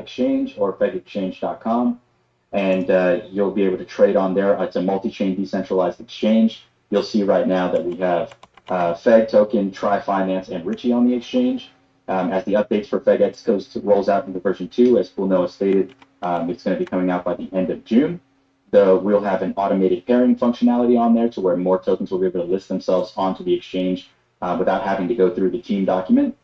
FEG.exchange or FEGexchange.com, and you'll be able to trade on there. It's a multi-chain decentralized exchange. You'll see right now that we have FEG token, Tri Finance, and Richie on the exchange. As the updates for FEGX rolls out into version 2, as Noah stated, it's going to be coming out by the end of June. Though we'll have an automated pairing functionality on there to where more tokens will be able to list themselves onto the exchange without having to go through the team document.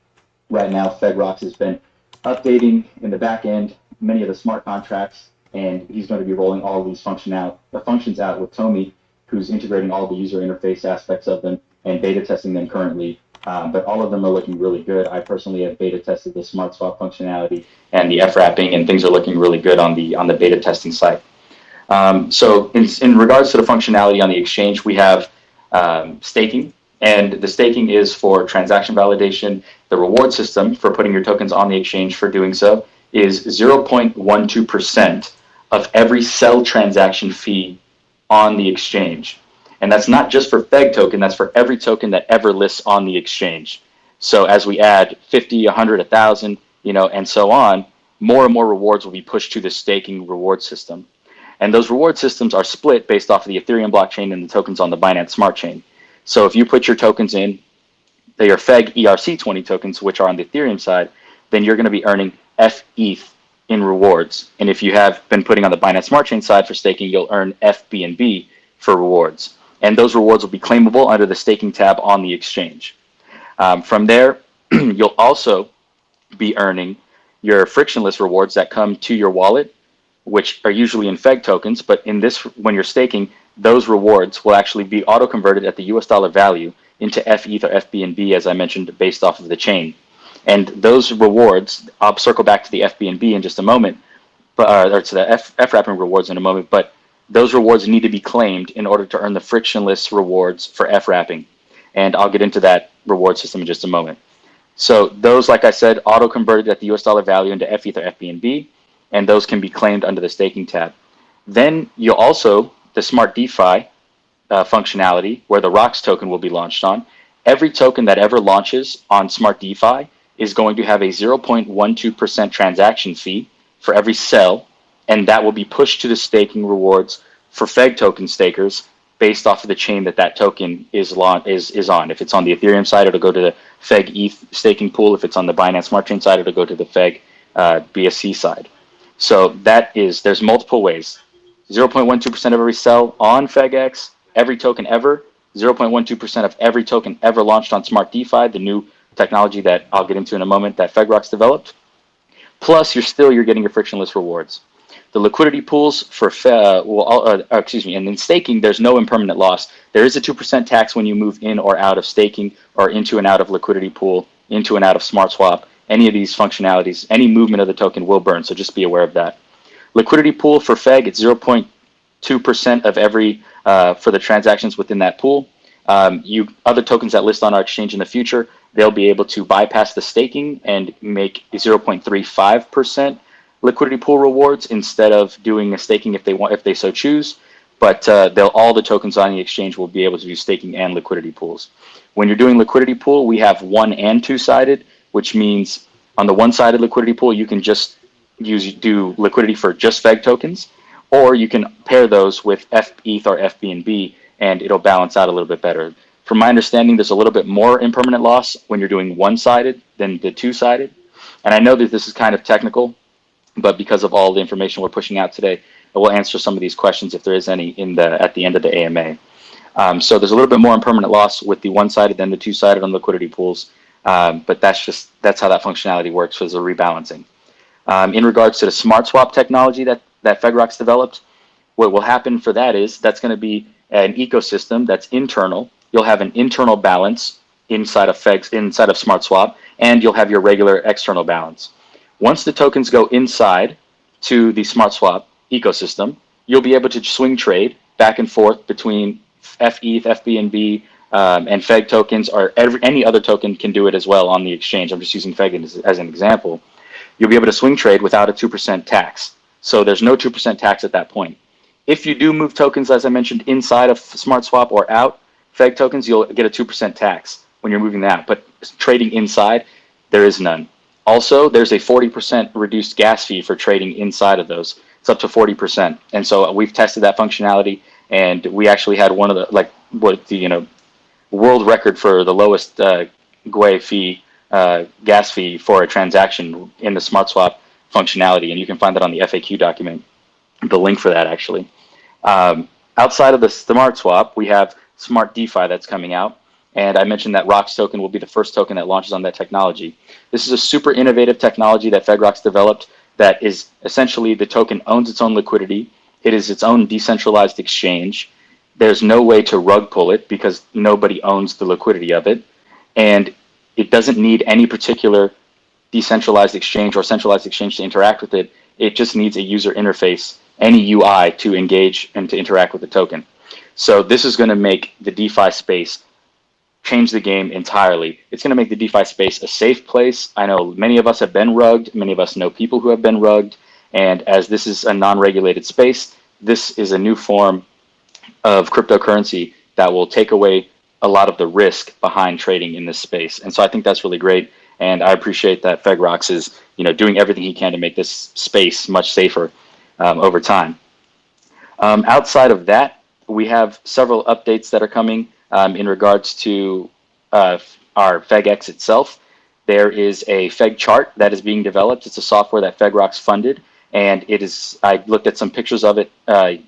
Right now, FedRox has been updating in the back end many of the smart contracts, and he's going to be rolling all of these functions out with Tomi, who's integrating all the user interface aspects of them and beta testing them currently. But all of them are looking really good. I personally have beta tested the smart swap functionality and the F-wrapping, and things are looking really good on the beta testing site. So in regards to the functionality on the exchange, we have staking, and the staking is for transaction validation. The reward system for putting your tokens on the exchange for doing so is 0.12% of every sell transaction fee on the exchange. And that's not just for FEG token, that's for every token that ever lists on the exchange. So as we add 50, 100, 1,000, and so on, more and more rewards will be pushed to the staking reward system. And those reward systems are split based off of the Ethereum blockchain and the tokens on the Binance Smart Chain. So if you put your tokens in, your FEG ERC20 tokens, which are on the Ethereum side, then you're going to be earning FETH in rewards. And if you have been putting on the Binance Smart Chain side for staking, you'll earn FBNB for rewards. And those rewards will be claimable under the staking tab on the exchange. From there, you'll also be earning your frictionless rewards that come to your wallet, which are usually in FEG tokens, but in this, when you're staking, those rewards will actually be auto-converted at the US dollar value into FETH or FBNB, as I mentioned, based off of the chain. And those rewards, I'll circle back to the FBNB in just a moment, or to the F-wrapping rewards in a moment, but those rewards need to be claimed in order to earn the frictionless rewards for F-wrapping. And I'll get into that reward system in just a moment. So those, like I said, auto-converted at the US dollar value into FETH or FBNB, and those can be claimed under the staking tab. Then you'll also, the Smart DeFi functionality, where the ROX token will be launched on, every token that ever launches on Smart DeFi is going to have a 0.12% transaction fee for every sell, and that will be pushed to the staking rewards for FEG token stakers based off of the chain that token is on. If it's on the Ethereum side, it'll go to the FEG ETH staking pool. If it's on the Binance Smart Chain side, it'll go to the FEG BSC side. So there's multiple ways. 0.12% of every sell on FEGX, every token ever, 0.12% of every token ever launched on Smart DeFi, the new technology that I'll get into in a moment that FedRox developed. Plus, you're getting your frictionless rewards. The liquidity pools for and in staking, there's no impermanent loss. There is a 2% tax when you move in or out of staking or into and out of liquidity pool, into and out of Smart Swap. Any of these functionalities, any movement of the token will burn, so just be aware of that. Liquidity pool for FEG, it's 0.2% of every, for the transactions within that pool. Other tokens that list on our exchange in the future, they'll be able to bypass the staking and make 0.35% liquidity pool rewards instead of doing a staking if they so choose. But all the tokens on the exchange will be able to do staking and liquidity pools. When you're doing liquidity pool, we have one and two-sided, which means on the one-sided liquidity pool, you can just do liquidity for just FEG tokens, or you can pair those with FETH or FBNB, and it'll balance out a little bit better. From my understanding, there's a little bit more impermanent loss when you're doing one-sided than the two-sided. And I know that this is kind of technical, but because of all the information we're pushing out today, I will answer some of these questions if there is any at the end of the AMA. So there's a little bit more impermanent loss with the one-sided than the two-sided on liquidity pools, but that's how that functionality works for the rebalancing. In regards to the Smart Swap technology that FedRox developed, what will happen for that is that's going to be an ecosystem that's internal. You'll have an internal balance inside of Smart Swap, and you'll have your regular external balance. Once the tokens go inside to the Smart Swap ecosystem, you'll be able to swing trade back and forth between FETH, FBNB, and FEG tokens, or any other token can do it as well on the exchange. I'm just using FEG as an example. You'll be able to swing trade without a 2% tax. So there's no 2% tax at that point. If you do move tokens, as I mentioned, inside of Smart Swap or out FEG tokens, you'll get a 2% tax when you're moving that. But trading inside, there is none. Also, there's a 40% reduced gas fee for trading inside of those. It's up to 40%. And so we've tested that functionality, and we actually had one of the, like, what the, world record for the lowest GUI fee, gas fee for a transaction in the Smart Swap functionality. And you can find that on the FAQ document, the link for that actually. Outside of the Smart Swap, we have Smart DeFi that's coming out. And I mentioned that ROX token will be the first token that launches on that technology. This is a super innovative technology that FedRox developed that is essentially the token owns its own liquidity. It is its own decentralized exchange. There's no way to rug pull it because nobody owns the liquidity of it. And it doesn't need any particular decentralized exchange or centralized exchange to interact with it. It just needs a user interface, any UI, to engage and to interact with the token. So this is going to make the DeFi space change the game entirely. It's going to make the DeFi space a safe place. I know many of us have been rugged. Many of us know people who have been rugged. And as this is a non-regulated space, this is a new form of cryptocurrency that will take away a lot of the risk behind trading in this space. And so I think that's really great. And I appreciate that FedRox is, doing everything he can to make this space much safer over time. Outside of that, we have several updates that are coming in regards to our FegX itself. There is a Feg chart that is being developed. It's a software that FedRox funded, and it is. I looked at some pictures of it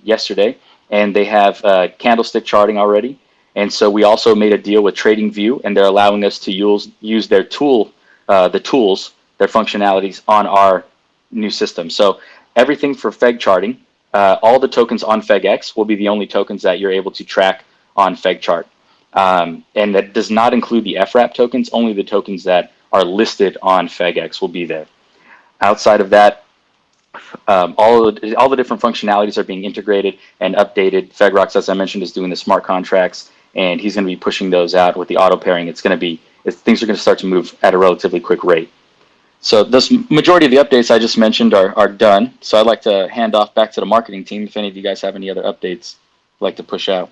yesterday, and they have candlestick charting already. And so we also made a deal with TradingView, and they're allowing us to use their tools, their functionalities on our new system. So everything for Feg charting, all the tokens on FegX will be the only tokens that you're able to track on FegChart. And that does not include the FWrap tokens, only the tokens that are listed on FegX will be there. Outside of that, all the different functionalities are being integrated and updated. FedRox, as I mentioned, is doing the smart contracts, and he's going to be pushing those out with the auto pairing. Things are going to start to move at a relatively quick rate. So this majority of the updates I just mentioned are done. So I'd like to hand off back to the marketing team if any of you guys have any other updates you'd like to push out.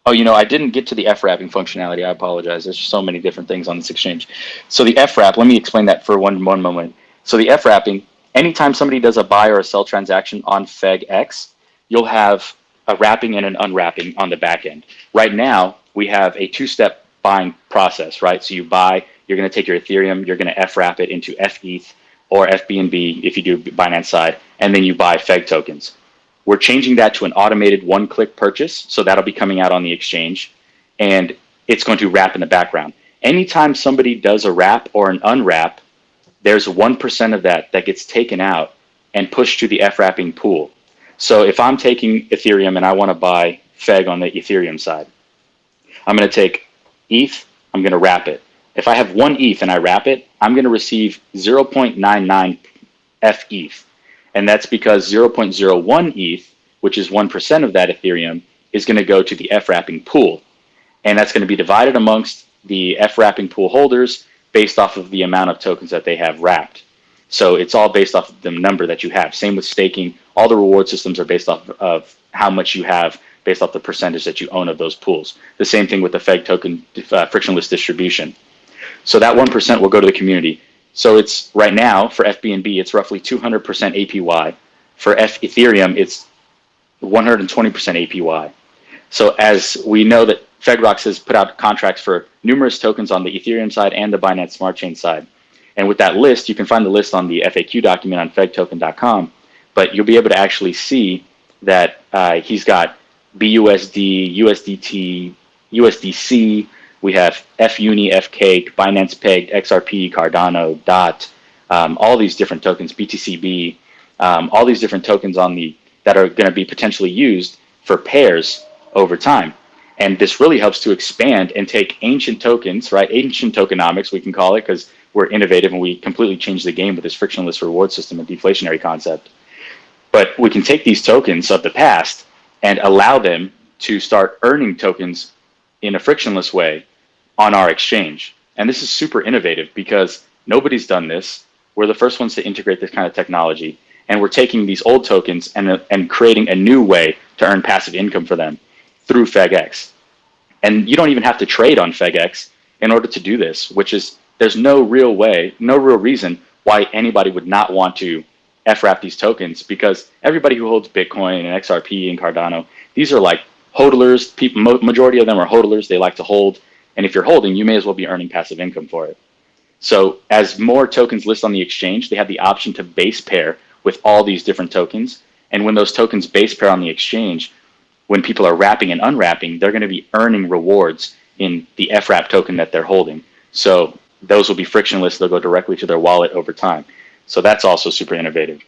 Oh, I didn't get to the FWrapping functionality. I apologize. There's so many different things on this exchange. So the FWrap, let me explain that for one moment. So the FWrapping, anytime somebody does a buy or a sell transaction on FegX, you'll have a wrapping and an unwrapping on the back end. Right now, we have a two-step buying process, right? So you buy, you're going to take your Ethereum, you're going to FWrap it into FETH or FBNB if you do Binance side, and then you buy Feg tokens. We're changing that to an automated one-click purchase, so that'll be coming out on the exchange, and it's going to wrap in the background. Anytime somebody does a wrap or an unwrap, there's 1% of that gets taken out and pushed to the FWrapping pool. So if I'm taking Ethereum and I want to buy Feg on the Ethereum side, I'm going to take ETH, I'm going to wrap it. If I have one ETH and I wrap it, I'm going to receive 0.99 FETH. And that's because 0.01 ETH, which is 1% of that Ethereum, is going to go to the FWrapping pool. And that's going to be divided amongst the FWrapping pool holders based off of the amount of tokens that they have wrapped. So it's all based off of the number that you have. Same with staking. All the reward systems are based off of how much you have based off the percentage that you own of those pools. The same thing with the Feg token frictionless distribution. So that 1% will go to the community. So it's right now for FBNB, it's roughly 200% APY. For Ethereum, it's 120% APY. So as we know that FedRox has put out contracts for numerous tokens on the Ethereum side and the Binance Smart Chain side. And with that list, you can find the list on the FAQ document on fegtoken.com, but you'll be able to actually see that he's got BUSD, USDT, USDC. We have FUNI, FCake, Binance Pegged, XRP, Cardano, DOT, all these different tokens, BTCB, all these different tokens that are going to be potentially used for pairs over time. And this really helps to expand and take ancient tokens, right? Ancient tokenomics, we can call it, because we're innovative and we completely changed the game with this frictionless reward system and deflationary concept. But we can take these tokens of the past and allow them to start earning tokens in a frictionless way on our exchange. And this is super innovative because nobody's done this. We're the first ones to integrate this kind of technology. And we're taking these old tokens and creating a new way to earn passive income for them through FegX. And you don't even have to trade on FegX. in order to do this, which is there's no real way, no real reason why anybody would not want to FRAP these tokens, because everybody who holds Bitcoin and XRP and Cardano, these are like hodlers. People, majority of them are hodlers. They like to hold, and if you're holding, you may as well be earning passive income for it. So as more tokens list on the exchange, they have the option to base pair with all these different tokens. And when those tokens base pair on the exchange, when people are wrapping and unwrapping, they're going to be earning rewards in the FRAP token that they're holding. So those will be frictionless. They'll go directly to their wallet over time. So that's also super innovative.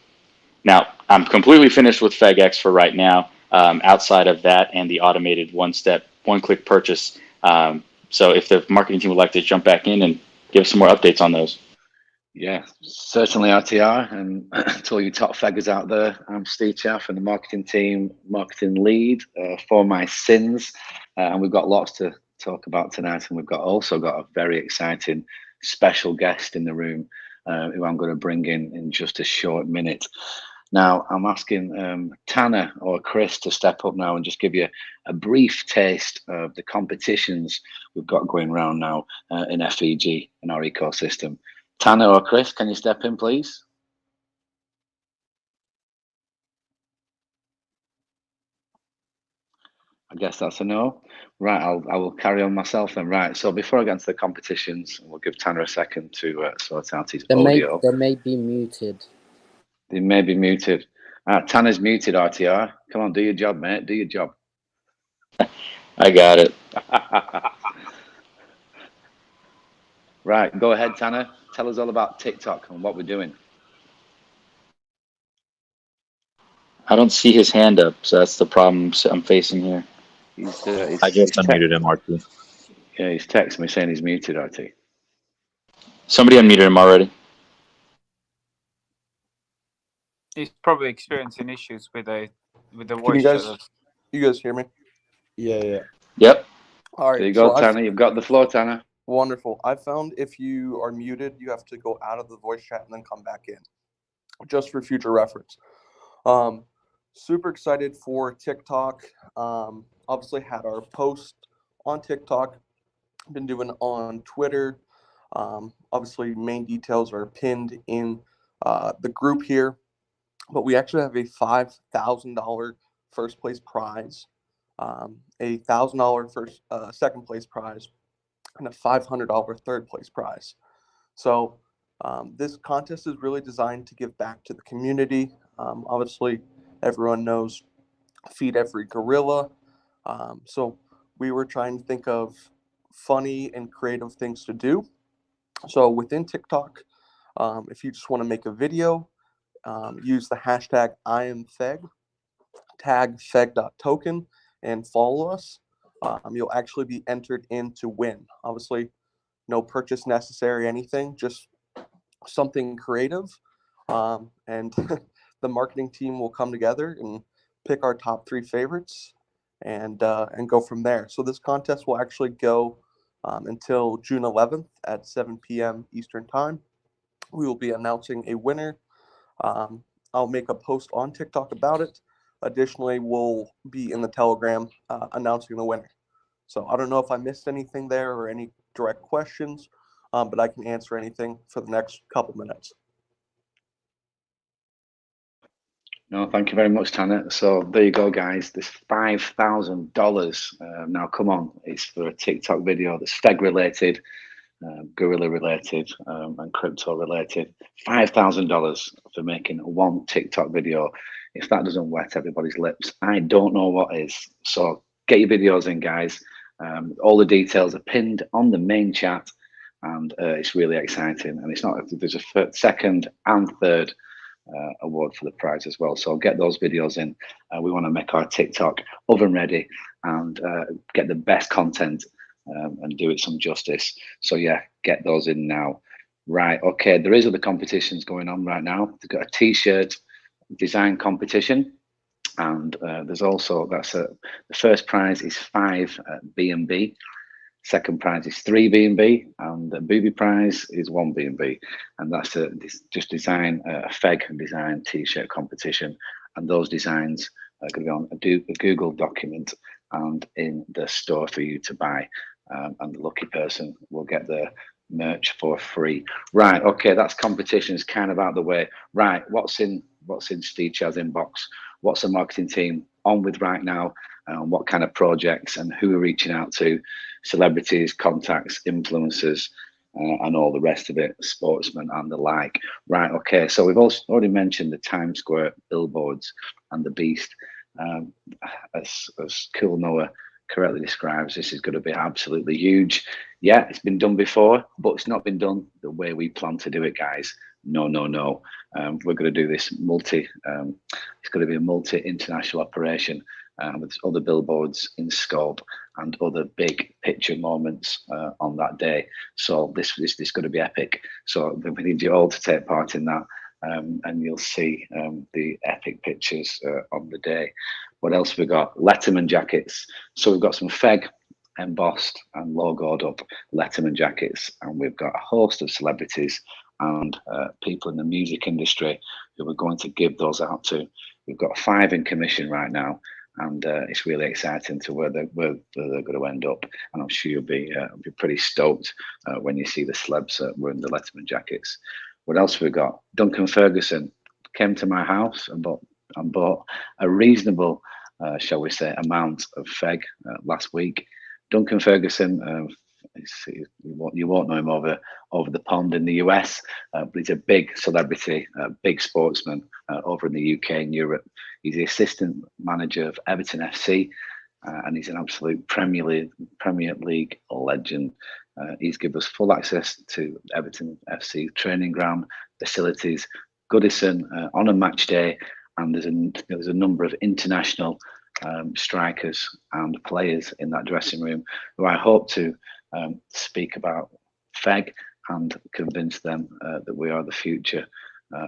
Now, I'm completely finished with FegX for right now, outside of that and the automated one-step, one-click purchase. So if the marketing team would like to jump back in and give us some more updates on those. Yeah, certainly RTR. And to all you top feggers out there, I'm Steve Chaff and the marketing team, marketing lead for my sins. And we've got lots to talk about tonight. And we've also got a very exciting special guest in the room who I'm going to bring in just a short minute. Now, I'm asking Tanner or Chris to step up now and just give you a brief taste of the competitions we've got going around now in FEG, in our ecosystem. Tanner or Chris, can you step in, please? I guess that's a no. Right, I will carry on myself then. Right, so before I get into the competitions, we'll give Tanner a second to sort out his audio. They may be muted. They may be muted. Tanner's muted, RTR. Come on, do your job, mate. Do your job. I got it. Right, go ahead, Tanner. Tell us all about TikTok and what we're doing. I don't see his hand up, so that's the problem I'm facing here. I just unmuted him, RT. Yeah, he's texting me saying he's muted, RT. Somebody unmuted him already. He's probably experiencing issues with the voice. You guys hear me? Yeah. Yep. All right. There you go, Tanner. You've got the floor, Tanner. Wonderful. I found if you are muted, you have to go out of the voice chat and then come back in, just for future reference. Super excited for TikTok. Obviously had our post on TikTok. Been doing on Twitter. Obviously, main details are pinned in the group here. But we actually have a $5,000 first place prize, a $1,000 second place prize, and a $500 third place prize. So this contest is really designed to give back to the community. Obviously, everyone knows feed every gorilla. So we were trying to think of funny and creative things to do. So within TikTok, if you just want to make a video, use the hashtag IamFeg, tag feg.token, and follow us. You'll actually be entered in to win. Obviously, no purchase necessary, anything, just something creative. And the marketing team will come together and pick our top 3 favorites and go from there. So this contest will actually go until June 11th at 7 p.m. Eastern Time. We will be announcing a winner. I'll make a post on TikTok about it. Additionally, we'll be in the Telegram announcing the winner. So I don't know if I missed anything there or any direct questions, but I can answer anything for the next couple minutes. No, thank you very much, Tanner. So there you go, guys. This $5,000. Now, come on. It's for a TikTok video that's FEG related, gorilla related, and crypto related. $5,000 for making one TikTok video. If that doesn't wet everybody's lips, I don't know what is. So get your videos in, guys. All the details are pinned on the main chat, and it's really exciting. And it's not, there's a second and third award for the prize as well. So get those videos in. We want to make our TikTok oven ready and get the best content and do it some justice. So yeah, get those in now. Right, okay, there is other competitions going on right now. We've got a t-shirt design competition, and there's also, the first prize is 5 B&B. Second prize is 3 B&B, and the booby prize is 1 B&B, and that's just design a FEG and design t-shirt competition, and those designs are going to be on a Google document and in the store for you to buy. and the lucky person will get the merch for free. Right, okay, that's competitions kind of out of the way. Right, what's in Steve Chad's inbox? What's the marketing team on with right now? What kind of projects and who are reaching out to? Celebrities, contacts, influencers, and all the rest of it, sportsmen and the like. Right, okay, so we've also already mentioned the Times Square billboards and the beast. As Cool Noah correctly describes, this is going to be absolutely huge. Yeah, it's been done before, but it's not been done the way we plan to do it, guys. No. We're going to do this it's going to be a multi-international operation with other billboards in scope and other big picture moments on that day. So this is going to be epic. So we need you all to take part in that. And you'll see the epic pictures on the day. What else have we got? Letterman jackets. So we've got some FEG embossed and logoed up Letterman jackets, and we've got a host of celebrities and people in the music industry who we're going to give those out to. We've got 5 in commission right now, and it's really exciting to where they're going to end up. And I'm sure you'll be pretty stoked when you see the celebs wearing the Letterman jackets. What else have we got? Duncan Ferguson came to my house and bought a reasonable, shall we say, amount of FEG last week. Duncan Ferguson, you won't know him over the pond in the US, but he's a big celebrity, big sportsman over in the UK and Europe. He's the assistant manager of Everton FC, and he's an absolute Premier League legend. He's given us full access to Everton FC training ground, facilities, Goodison on a match day, and there's a number of international strikers and players in that dressing room who I hope to speak about FEG and convince them that we are the future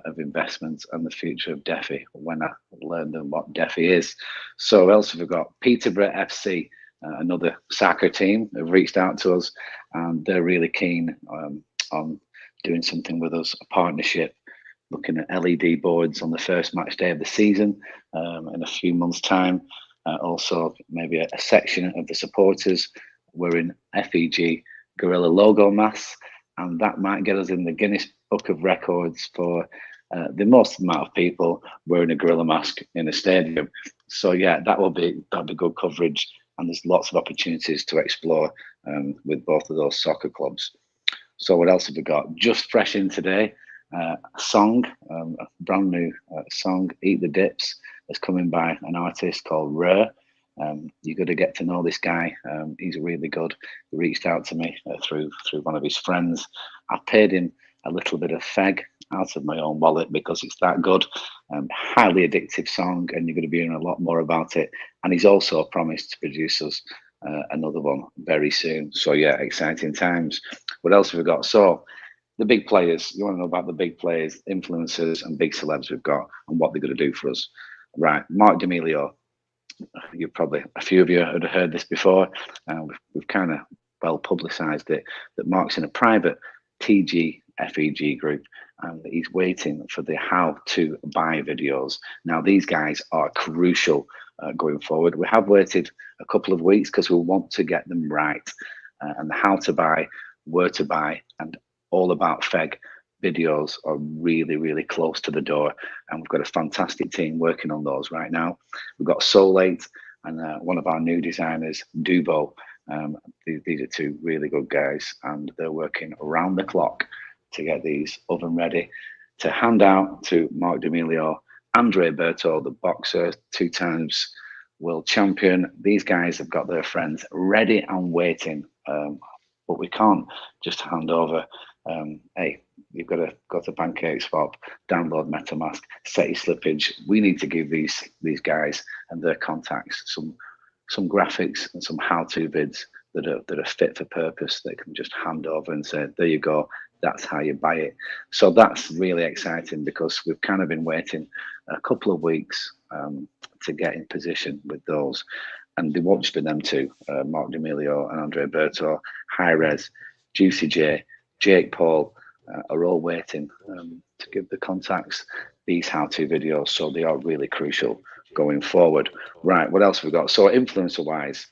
of investments and the future of DeFi when I learn them what DeFi is. So else have we got? Peterborough FC, another soccer team, have reached out to us, and they're really keen on doing something with us, a partnership, looking at LED boards on the first match day of the season in a few months' time. Also, maybe a section of the supporters wearing FEG Gorilla logo masks, and that might get us in the Guinness Book of Records for the most amount of people wearing a gorilla mask in a stadium. So yeah, that'll be good coverage, and there's lots of opportunities to explore with both of those soccer clubs. So what else have we got? Just fresh in today, a song, a brand new song, Eat the Dips, that's coming by an artist called Rare. You got to get to know this guy. He's really good. He reached out to me through one of his friends. I paid him a little bit of FEG out of my own wallet because it's that good. Highly addictive song, and you're going to be hearing a lot more about it. And he's also promised to produce us another one very soon. So yeah, exciting times. What else have we got? So the big players. You want to know about the big players, influencers, and big celebs we've got, and what they're going to do for us. Right, Mark D'Amelio. You probably, a few of you had heard this before. We've kind of well publicized it, that Mark's in a private TG FEG group, and he's waiting for the how to buy videos. Now these guys are crucial going forward. We have waited a couple of weeks because we want to get them right, and the how to buy, where to buy, and all about FEG videos are really, really close to the door, and we've got a fantastic team working on those right now. We've got Solate and one of our new designers, Dubo. These are 2 really good guys, and they're working around the clock to get these oven ready to hand out to Mark D'Amelio, Andre Berto, the boxer, 2 times world champion. These guys have got their friends ready and waiting, but we can't just hand over. Hey, you've got to go to Pancake Swap, download MetaMask, set your slippage. We need to give these guys and their contacts some graphics and some how-to vids that are fit for purpose, that can just hand over and say, there you go, that's how you buy it. So that's really exciting, because we've kind of been waiting a couple of weeks to get in position with those. And they won't just be them 2, Mark D'Amelio and Andre Berto, High Res, Juicy J, Jake Paul, are all waiting to give the contacts these how-to videos. So they are really crucial going forward. Right, what else have we got? So influencer-wise,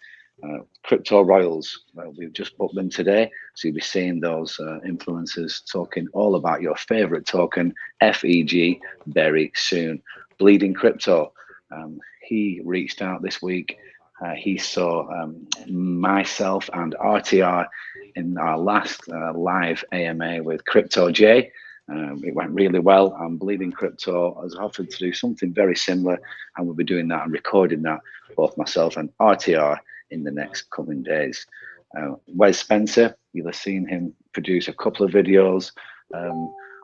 Crypto Royals, we've just booked them today, so you'll be seeing those influencers talking all about your favorite token, FEG, very soon. Bleeding Crypto, he reached out this week. He saw myself and RTR in our last live AMA with Crypto J. It went really well, and Bleeding Crypto has offered to do something very similar, and we'll be doing that and recording that, both myself and RTR, in the next coming days. Wes Spencer, you'll have seen him produce a couple of videos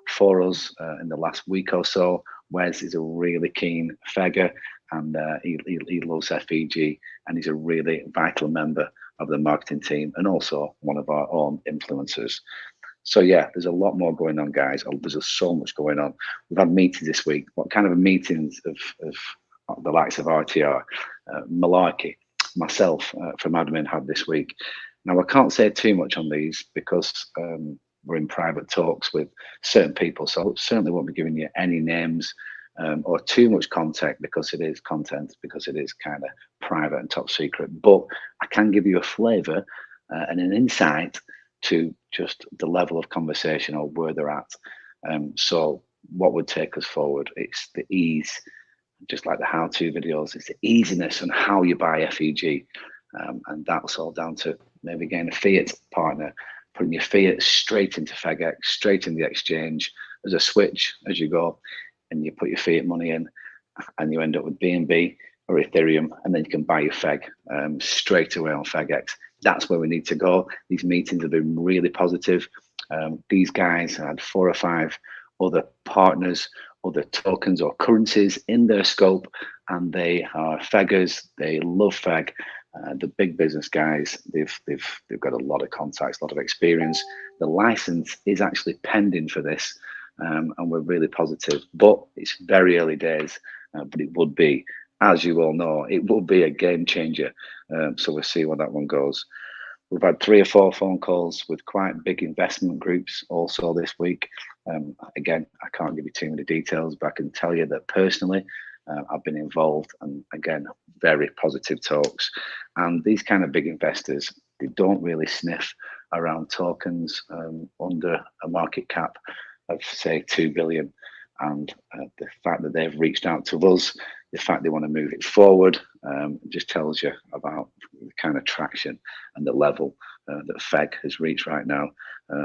for us in the last week or so. Wes is a really keen fegger, and he loves FEG, and he's a really vital member of the marketing team, and also one of our own influencers. So yeah, there's a lot more going on, guys. There's just so much going on. We've had meetings this week. What kind of meetings of the likes of RTR, Malarkey, myself from admin had this week. Now, I can't say too much on these because we're in private talks with certain people, so I certainly won't be giving you any names or too much content, because it is kind of private and top secret. But I can give you a flavour and an insight to just the level of conversation or where they're at. So what would take us forward? It's the ease. Just like the how-to videos, it's the easiness on how you buy FEG, and that's all down to maybe getting a fiat partner, putting your fiat straight into FegX, straight in the exchange as a switch as you go, and you put your fiat money in, and you end up with BNB or Ethereum, and then you can buy your Feg straight away on FegX. That's where we need to go. These meetings have been really positive. These guys had 4 or 5 other partners, other tokens or currencies in their scope, and they are Feggers. They love Feg. The big business guys, they've got a lot of contacts, a lot of experience. The license is actually pending for this, and we're really positive. But it's very early days. But it would be, as you all know, it will be a game changer. So we'll see where that one goes. We've had 3 or 4 phone calls with quite big investment groups also this week. Again, I can't give you too many details, but I can tell you that personally, I've been involved, and again, very positive talks. And these kind of big investors, they don't really sniff around tokens under a market cap of, say, 2 billion. And the fact that they've reached out to us, the fact they want to move it forward, just tells you about the kind of traction and the level that Feg has reached right now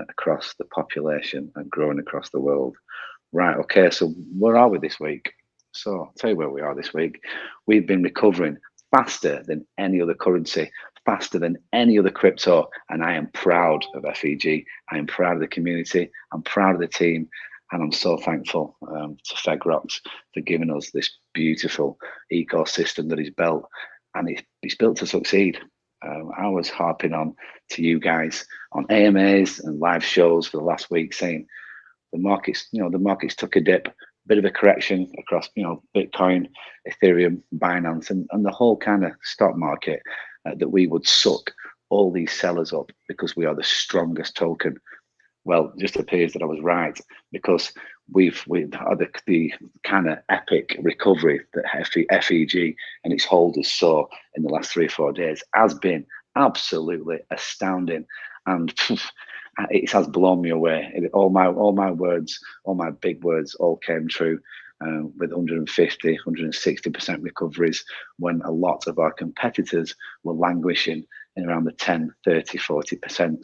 across the population and growing across the world. Right, okay, so where are we this week? So I'll tell you where we are this week. We've been recovering faster than any other currency, faster than any other crypto, and I am proud of FEG. I am proud of the community. I'm proud of the team. And I'm so thankful to FegRocks for giving us this beautiful ecosystem that he's built. And he's built to succeed. I was harping on to you guys on AMAs and live shows for the last week, saying the markets took a dip, bit of a correction across, Bitcoin, Ethereum, Binance, and the whole kind of stock market, that we would suck all these sellers up because we are the strongest token. Well, it just appears that I was right, because we've had the kind of epic recovery that FEG and its holders saw in the last 3 or 4 days has been absolutely astounding, and it has blown me away. All my words, all my big words, all came true. With 150, 160% recoveries, when a lot of our competitors were languishing in around the 10, 30, 40%.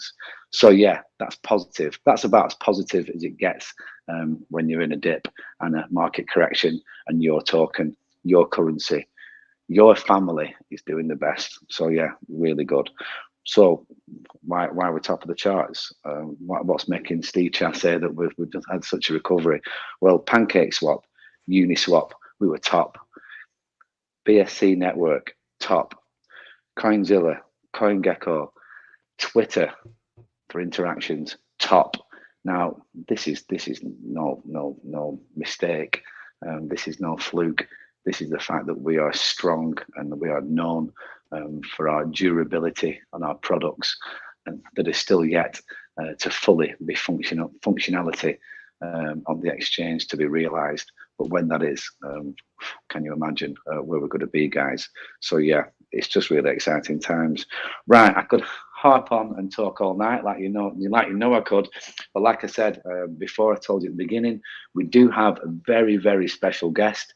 So yeah, that's positive. That's about as positive as it gets when you're in a dip and a market correction, and your token, your currency, your family is doing the best. So yeah, really good. So why we're top of the charts? What's making Steve Chan say that we've just had such a recovery? Well, PancakeSwap, Uniswap, we were top. BSC Network, top. Coinzilla, CoinGecko, Twitter for interactions, top. Now, this is no mistake. This is no fluke. This is the fact that we are strong and that we are known for our durability on our products, and that is still yet to fully be functionality on the exchange to be realized. But when that is, can you imagine where we're going to be, guys? So yeah, it's just really exciting times. Right, I could harp on and talk all night, like you know I could. But like I said before, I told you at the beginning, we do have a very, very special guest,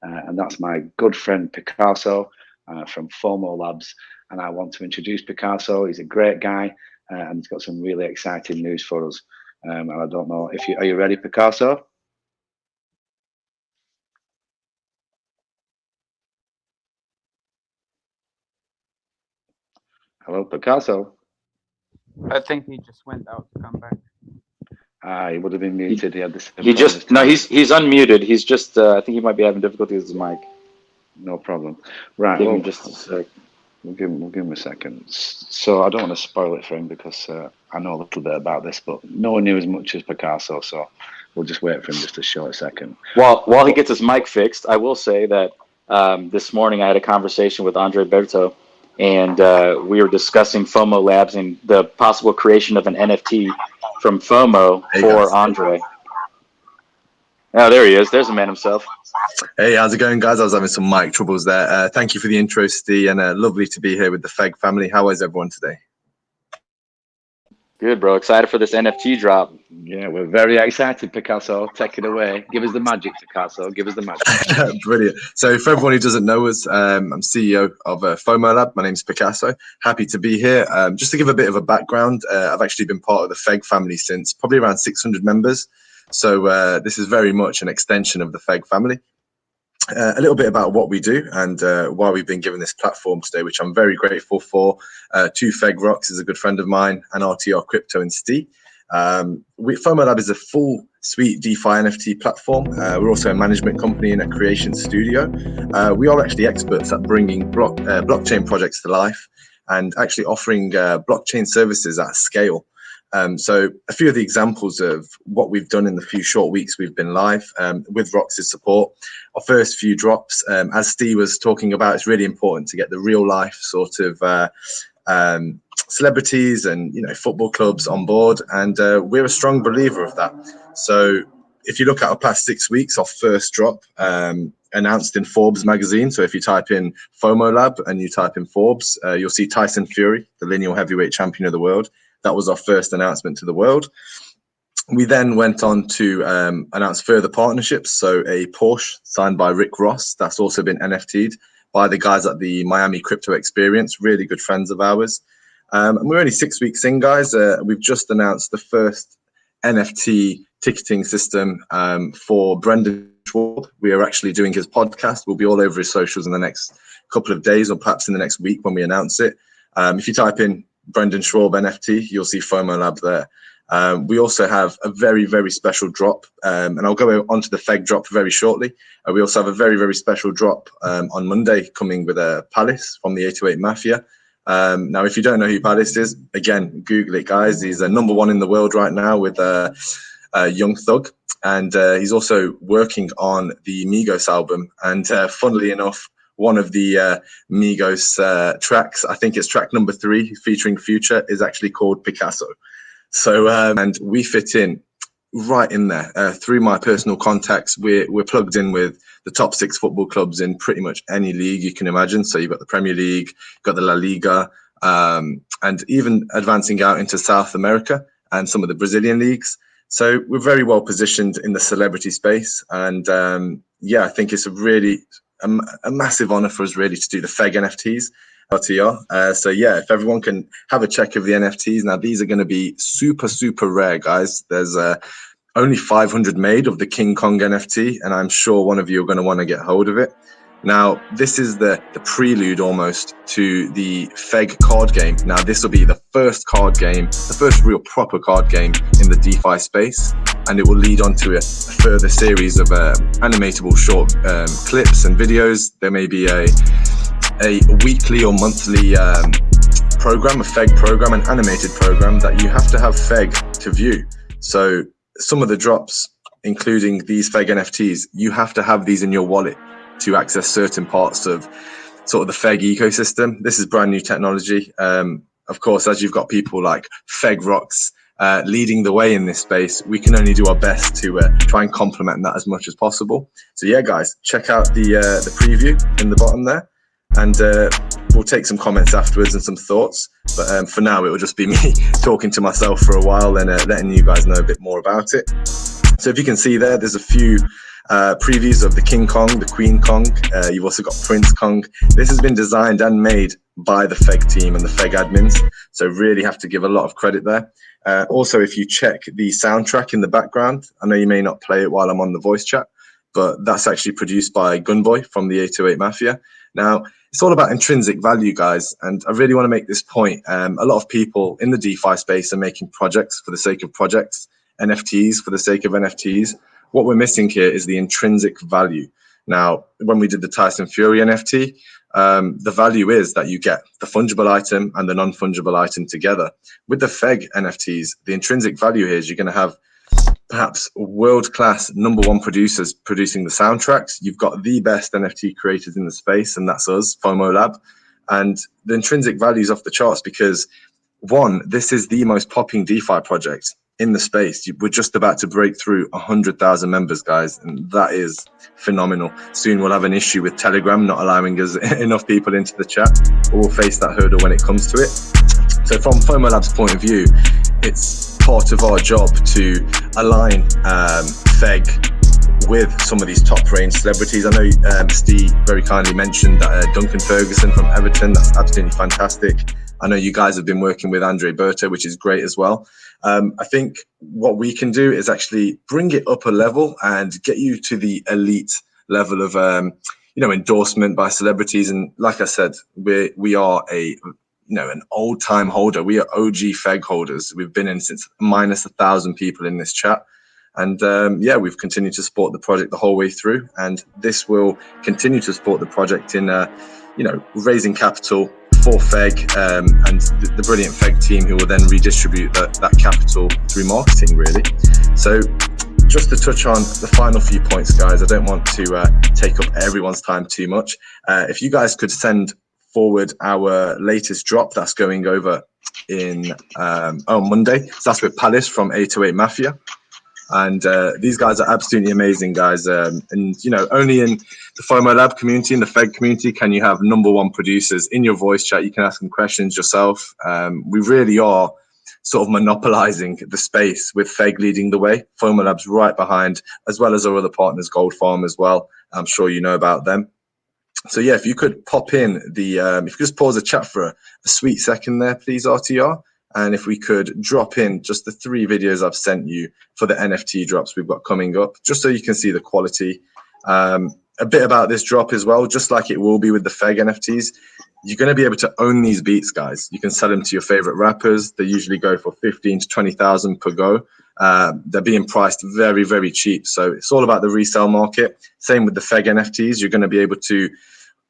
and that's my good friend Picasso from FOMO Labs. And I want to introduce Picasso. He's a great guy, and he's got some really exciting news for us. And I don't know if are you ready, Picasso? Hello, Picasso. I think he just went out to come back. He would have been muted. He had this. He's unmuted. He's just I think he might be having difficulty with his mic. No problem. Right. Give him just a sec. We'll give him a second. So I don't want to spoil it for him because I know a little bit about this, but no one knew as much as Picasso. So we'll just wait for him just a short second. While he gets his mic fixed, I will say that this morning I had a conversation with Andre Berto, and we were discussing FOMO Labs and the possible creation of an NFT from FOMO for Andre. Oh, there he is. There's the man himself. Hey, how's it going, guys? I was having some mic troubles there. Thank you for the intro, Steve, and lovely to be here with the FEG family. How is everyone today? Good, bro. Excited for this NFT drop. Yeah, we're very excited, Picasso. Take it away. Give us the magic, Picasso. Give us the magic. Brilliant. So for everyone who doesn't know us, I'm CEO of FOMO Lab. My name's Picasso. Happy to be here. Just to give a bit of a background, I've actually been part of the FEG family since probably around 600 members. So this is very much an extension of the FEG family. A little bit about what we do and why we've been given this platform today, which I'm very grateful for. To FEG Rocks is a good friend of mine, and RTR Crypto and Steve. FOMO Lab is a full suite DeFi NFT platform. We're also a management company and a creation studio. We are actually experts at bringing blockchain projects to life and actually offering blockchain services at scale. So a few of the examples of what we've done in the few short weeks we've been live with Rox's support. Our first few drops, as Steve was talking about, it's really important to get the real life sort of celebrities and football clubs on board, and we're a strong believer of that. So if you look at our past 6 weeks, our first drop announced in Forbes magazine. So if you type in FOMO Lab and you type in Forbes, you'll see Tyson Fury, the lineal heavyweight champion of the world. That was our first announcement to the world. We then went on to announce further partnerships. So a Porsche signed by Rick Ross, that's also been NFT'd by the guys at the Miami Crypto Experience, really good friends of ours. And we're only 6 weeks in, guys. We've just announced the first NFT ticketing system for Brendan Schwab. We are actually doing his podcast. We'll be all over his socials in the next couple of days, or perhaps in the next week when we announce it. If you type in Brendan Schwab NFT, you'll see FOMO Lab there. We also have a very, very special drop, and I'll go on to the FEG drop very shortly. We also have a very, very special drop on Monday coming with a Palace from the 808 Mafia. Now, if you don't know who Palace is, again, Google it, guys. He's #1 in the world right now with Young Thug, and he's also working on the Migos album. And funnily enough, one of the Migos tracks, I think it's track number 3, featuring Future, is actually called Picasso. So, and we fit in right in there. Through my personal contacts, we're plugged in with the top 6 football clubs in pretty much any league you can imagine. So you've got the Premier League, you've got the La Liga, and even advancing out into South America and some of the Brazilian leagues. So we're very well positioned in the celebrity space. And yeah, I think it's a massive honor for us really to do the FEG NFTs. RTR. So yeah, if everyone can have a check of the NFTs. Now these are going to be super, super rare, guys. There's only 500 made of the King Kong NFT, and I'm sure one of you are going to want to get hold of it. Now, this is the prelude almost to the FEG card game. Now, this will be the first card game, the first real proper card game in the DeFi space, and it will lead on to a further series of animatable short clips and videos. There may be a weekly or monthly program, a FEG program, an animated program that you have to have FEG to view. So some of the drops, including these FEG NFTs, you have to have these in your wallet to access certain parts of sort of the FEG ecosystem. This is brand new technology. Of course, as you've got people like FEG Rocks leading the way in this space, we can only do our best to try and complement that as much as possible. So yeah, guys, check out the preview in the bottom there. and we'll take some comments afterwards and some thoughts. But for now, it will just be me talking to myself for a while and letting you guys know a bit more about it. So if you can see there's a few previews of the King Kong, the Queen Kong. You've also got Prince Kong. This has been designed and made by the FEG team and the FEG admins. So really have to give a lot of credit there. Also, if you check the soundtrack in the background, I know you may not play it while I'm on the voice chat, but that's actually produced by Gunboy from the 808 Mafia. Now, it's all about intrinsic value, guys. And I really want to make this point. A lot of people in the DeFi space are making projects for the sake of projects, NFTs for the sake of NFTs. What we're missing here is the intrinsic value. Now, when we did the Tyson Fury NFT, the value is that you get the fungible item and the non-fungible item together. With the FEG NFTs, the intrinsic value here is you're going to have perhaps world-class #1 producers producing the soundtracks. You've got the best NFT creators in the space, and that's us, FOMO Lab. And the intrinsic value is off the charts because, one, this is the most popping DeFi project in the space. We're just about to break through 100,000 members, guys, and that is phenomenal. Soon we'll have an issue with Telegram not allowing us enough people into the chat, but we'll face that hurdle when it comes to it. So from FOMO Lab's point of view, it's part of our job to align FEG with some of these top range celebrities. I know Steve very kindly mentioned that Duncan Ferguson from Everton. That's absolutely fantastic. I know you guys have been working with Andre Berta, which is great as well. I think what we can do is actually bring it up a level and get you to the elite level of, endorsement by celebrities. And like I said, we are an old time holder. We are OG FEG holders. We've been in since minus 1,000 people in this chat. And we've continued to support the project the whole way through. And this will continue to support the project in, raising capital for FEG and the brilliant FEG team who will then redistribute that capital through marketing, really. So just to touch on the final few points, guys, I don't want to take up everyone's time too much. If you guys could send forward our latest drop that's going over in on Monday. So that's with Palace from 808 Mafia. And these guys are absolutely amazing, guys. And, only in the FOMO Lab community, in the FEG community, can you have #1 producers in your voice chat. You can ask them questions yourself. We really are sort of monopolizing the space with FEG leading the way. FOMO Lab's right behind, as well as our other partners, Gold Farm as well. I'm sure you know about them. So, yeah, if you could pop in if you could just pause the chat for a sweet second there, please, RTR. And if we could drop in just the 3 videos I've sent you for the NFT drops we've got coming up, just so you can see the quality. A bit about this drop as well, just like it will be with the FEG NFTs. You're going to be able to own these beats, guys. You can sell them to your favorite rappers. They usually go for 15 to 20,000 per go. They're being priced very, very cheap. So it's all about the resale market. Same with the FEG NFTs. You're going to be able to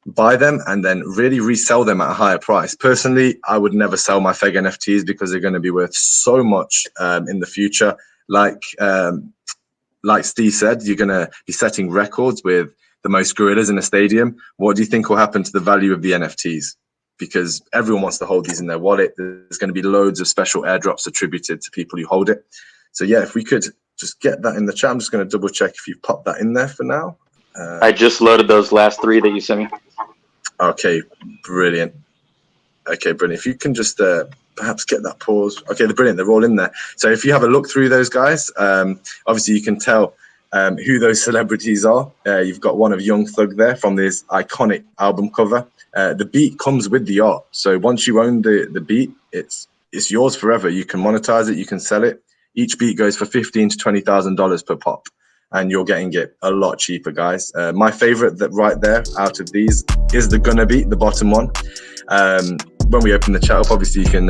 buy them and then really resell them at a higher price. Personally, I would never sell my FEG NFTs because they're going to be worth so much in the future. Like Steve said, you're going to be setting records with the most gorillas in a stadium. What do you think will happen to the value of the NFTs? Because everyone wants to hold these in their wallet. There's going to be loads of special airdrops attributed to people who hold it. So yeah, if we could just get that in the chat. I'm just going to double check if you've popped that in there for now. I just loaded those last 3 that you sent me. Okay, brilliant. Okay, brilliant. If you can just perhaps get that pause. Okay, they're brilliant. They're all in there. So if you have a look through those guys, obviously you can tell who those celebrities are. You've got one of Young Thug there from this iconic album cover. The beat comes with the art. So once you own the beat, it's yours forever. You can monetize it. You can sell it. Each beat goes for $15,000 to $20,000 per pop. And you're getting it a lot cheaper, guys. My favorite that right there out of these is the Gunna beat, the bottom one. When we open the chat up, obviously you can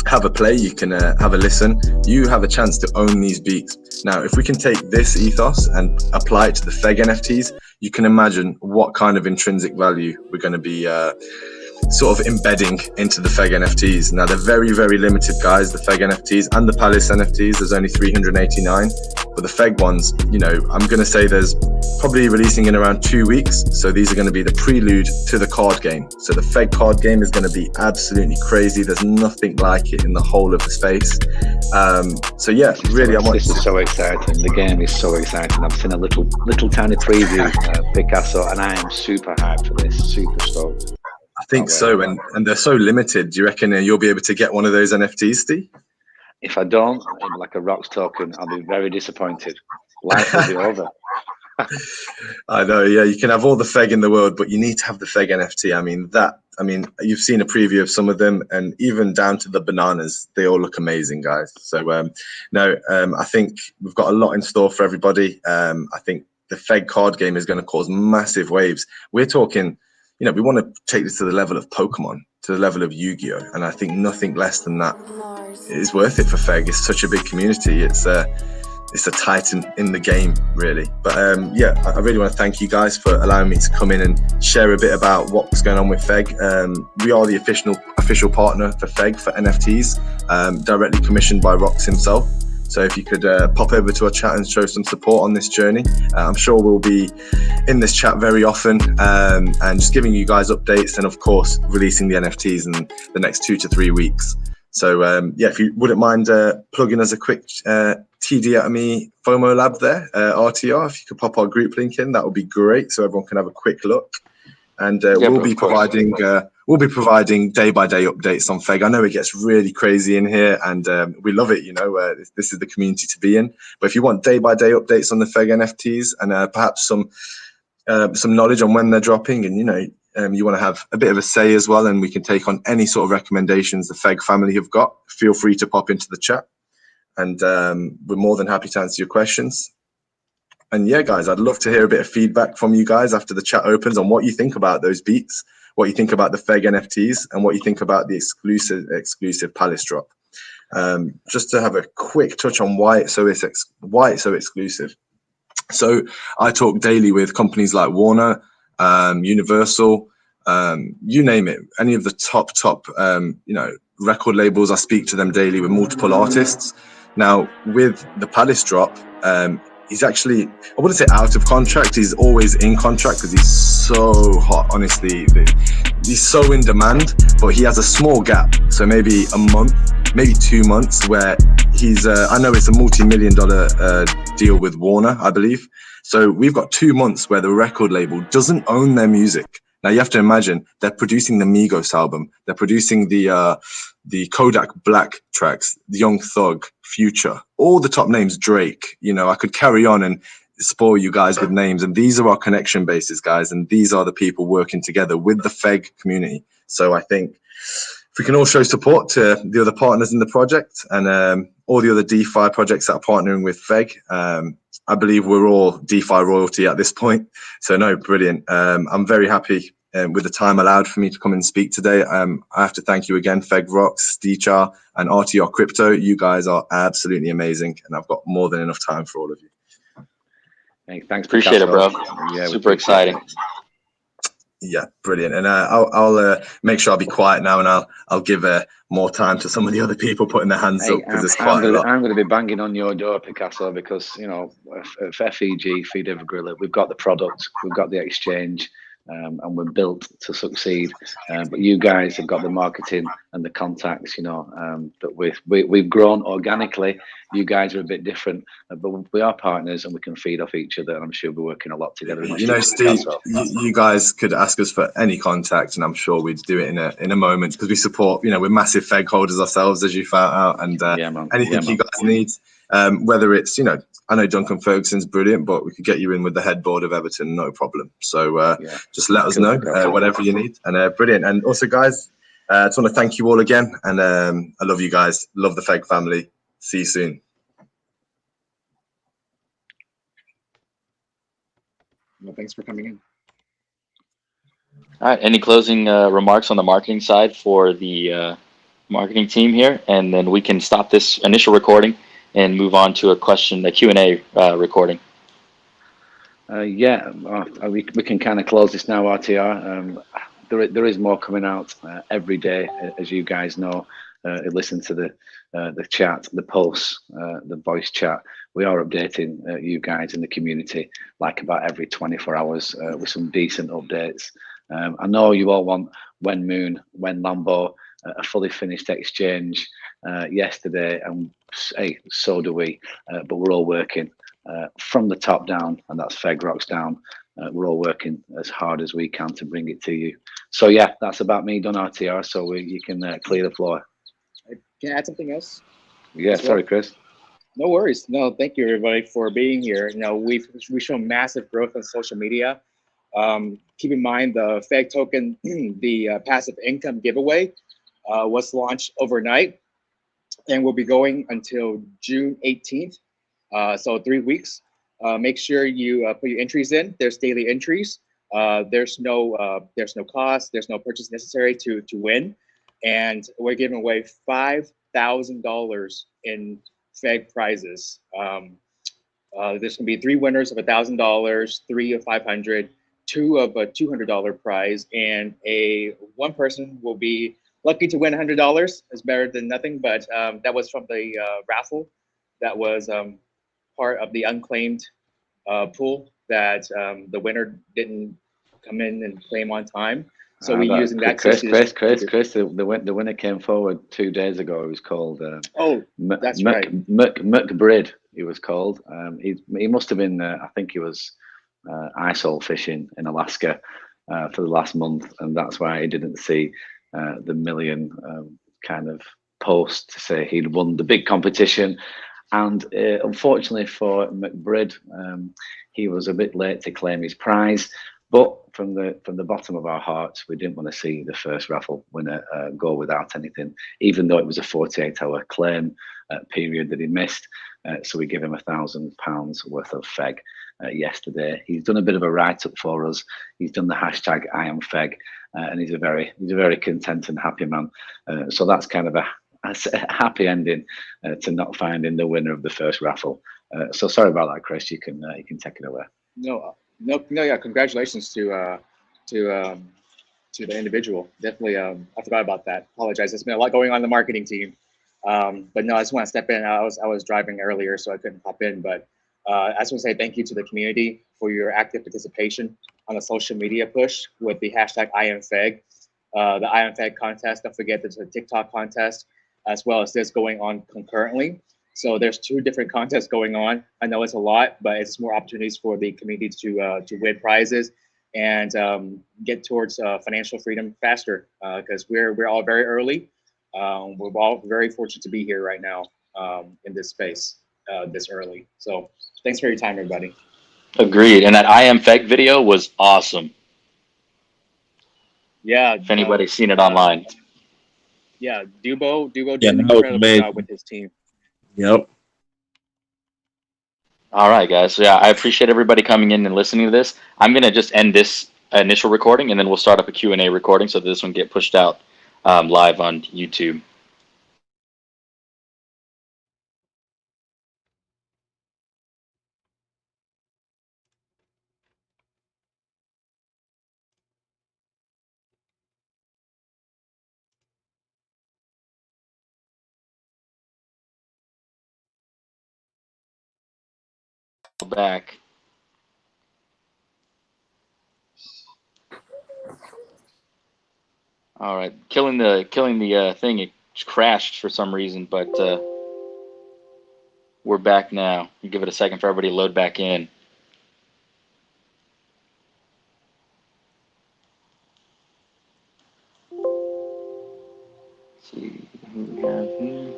have a play, you can have a listen. You have a chance to own these beats. Now, if we can take this ethos and apply it to the FEG NFTs, you can imagine what kind of intrinsic value we're going to be sort of embedding into the FEG NFTs. Now they're very, very limited, guys, the FEG NFTs and the Palace NFTs. There's only 389, but the FEG ones, you know, I'm going to say there's probably releasing in around 2 weeks. So these are going to be the prelude to the card game. So the FEG card game is going to be absolutely crazy. There's nothing like it in the whole of the space. So yeah, really, this is so exciting. The game is so exciting. I've seen a little tiny preview, Picasso, and I am super hyped for this. Super stoked. I think so, and they're so limited. Do you reckon you'll be able to get one of those NFTs, Steve? If I don't, like a Rocks token, I'll be very disappointed. Life will be over. I know, yeah, you can have all the FEG in the world, but you need to have the FEG NFT. I mean, you've seen a preview of some of them, and even down to the bananas, they all look amazing, guys. So, I think we've got a lot in store for everybody. I think the FEG card game is going to cause massive waves. We're talking, you know, we want to take this to the level of Pokemon, to the level of Yu-Gi-Oh, and I think nothing less than that is worth it for FEG. It's such a big community. It's a titan in the game, really. But yeah, I really want to thank you guys for allowing me to come in and share a bit about what's going on with FEG. We are the official partner for FEG for NFTs, directly commissioned by Rox himself. So if you could pop over to our chat and show some support on this journey, I'm sure we'll be in this chat very often, and just giving you guys updates, and of course releasing the NFTs in the next 2 to 3 weeks. So yeah, if you wouldn't mind plugging us a quick TD at me FOMO Lab there, RTR, if you could pop our group link in, that would be great, so everyone can have a quick look. And we'll be providing day-by-day updates on FEG. I know it gets really crazy in here, and we love it. You know, this is the community to be in. But if you want day-by-day updates on the FEG NFTs, and perhaps some knowledge on when they're dropping, and you know, you want to have a bit of a say as well, and we can take on any sort of recommendations the FEG family have got, feel free to pop into the chat, and we're more than happy to answer your questions. And yeah, guys, I'd love to hear a bit of feedback from you guys after the chat opens on what you think about those beats, what you think about the FEG NFTs, and what you think about the exclusive Palace drop. Just to have a quick touch on why it's so exclusive. So I talk daily with companies like Warner, Universal, you name it, any of the top you know, record labels. I speak to them daily with multiple artists. Now with the Palace drop, he's actually, I wouldn't say out of contract, he's always in contract because he's so hot, honestly. He's so in demand, but he has a small gap. So maybe a month, maybe 2 months where he's, I know it's a multi-million-dollar deal with Warner, I believe. So we've got 2 months where the record label doesn't own their music. Now you have to imagine they're producing the Migos album, they're producing the Kodak Black tracks, the Young Thug, Future, all the top names, Drake. You know, I could carry on and spoil you guys with names, and these are our connection bases, guys, and these are the people working together with the FEG community. So I think if we can all show support to the other partners in the project, and all the other DeFi projects that are partnering with FEG, I believe we're all DeFi royalty at this point. So no, brilliant. I'm very happy with the time allowed for me to come and speak today. I have to thank you again, FEG Rocks, Steechar, and RTR Crypto. You guys are absolutely amazing, and I've got more than enough time for all of you. Hey, thanks. Appreciate it, bro. Yeah, super exciting. Yeah, brilliant. And I'll make sure I'll be quiet now, and I'll give more time to some of the other people putting their hands up, because there's quite a lot. I'm going to be banging on your door, Picasso, because, you know, for FEG, Feed Every Gorilla, we've got the product, we've got the exchange, and we're built to succeed. But you guys have got the marketing and the contacts, you know, that we've grown organically. You guys are a bit different, but we are partners and we can feed off each other. And I'm sure we're working a lot together. You know, Steve, you guys could ask us for any contact, and I'm sure we'd do it in a moment, because we support, you know, we're massive FEG holders ourselves, as you found out, and anything you guys need, whether it's, you know, I know Duncan Ferguson's brilliant, but we could get you in with the head board of Everton, no problem. So just let us know, whatever you need. And brilliant. And also, guys, I just want to thank you all again. And I love you guys. Love the FEG family. See you soon. Well, thanks for coming in. All right. Any closing remarks on the marketing side for the marketing team here? And then we can stop this initial recording and move on to a Q&A recording. We can kind of close this now, RTR. there is more coming out every day, as you guys know. Listen to the chat, the pulse, the voice chat. We are updating you guys in the community like about every 24 hours with some decent updates. I know you all want When Moon, When Lambo, a fully finished exchange yesterday, and hey, so do we. But we're all working from the top down, and that's Feg Rocks down. We're all working as hard as we can to bring it to you. So yeah, that's about me done, RTR. So you can clear the floor. Can I add something else? Yeah, sorry, Chris. No worries. No, thank you everybody for being here. You know, we've shown massive growth on social media. Keep in mind the FEG token, the passive income giveaway was launched overnight and will be going until June 18th. So 3 weeks. Make sure you put your entries in. There's daily entries. There's no cost. There's no purchase necessary to win. And we're giving away $5,000 in FEG prizes. There's gonna be 3 winners of $1,000, 3 of $500, 2 of a $200 prize, and one person will be lucky to win $100. It's better than nothing, but that was from the raffle. That was part of the unclaimed pool that the winner didn't come in and claim on time. So we're using that. Chris, the winner came forward 2 days ago. He was called. That's right. McBrid, he was called. He must have been. I think he was ice hole fishing in Alaska for the last month, and that's why he didn't see the million kind of post to say he'd won the big competition. And unfortunately for McBrid, he was a bit late to claim his prize. But from the bottom of our hearts, we didn't want to see the first raffle winner go without anything, even though it was a 48-hour claim period that he missed. So we give him £1,000 worth of FEG yesterday. He's done a bit of a write-up for us. He's done the hashtag I am FEG, and he's a very content and happy man. So that's kind of a happy ending to not finding the winner of the first raffle. So sorry about that, Chris. You can take it away. No, yeah. Congratulations to the individual. Definitely, I forgot about that. Apologize. There's been a lot going on in the marketing team. But no, I just want to step in. I was driving earlier, so I couldn't hop in. But I just want to say thank you to the community for your active participation on the social media push with the hashtag IamFeg. The IamFeg contest. Don't forget there's a TikTok contest as well as this going on concurrently. So there's 2 different contests going on. I know it's a lot, but it's more opportunities for the community to win prizes and get towards financial freedom faster. Because we're all very early. We're all very fortunate to be here right now in this space this early. So thanks for your time, everybody. Agreed. And that I am FEG video was awesome. Yeah. If anybody's seen it online. Yeah, Dubo did an incredible job with his team. Yep. All right, guys. So yeah, I appreciate everybody coming in and listening to this. I'm gonna just end this initial recording, and then we'll start up a Q&A recording so that this one get pushed out live on YouTube. Back. All right, killing the thing. It just crashed for some reason, but we're back now. You give it a second for everybody to load back in. Let's see who we have here.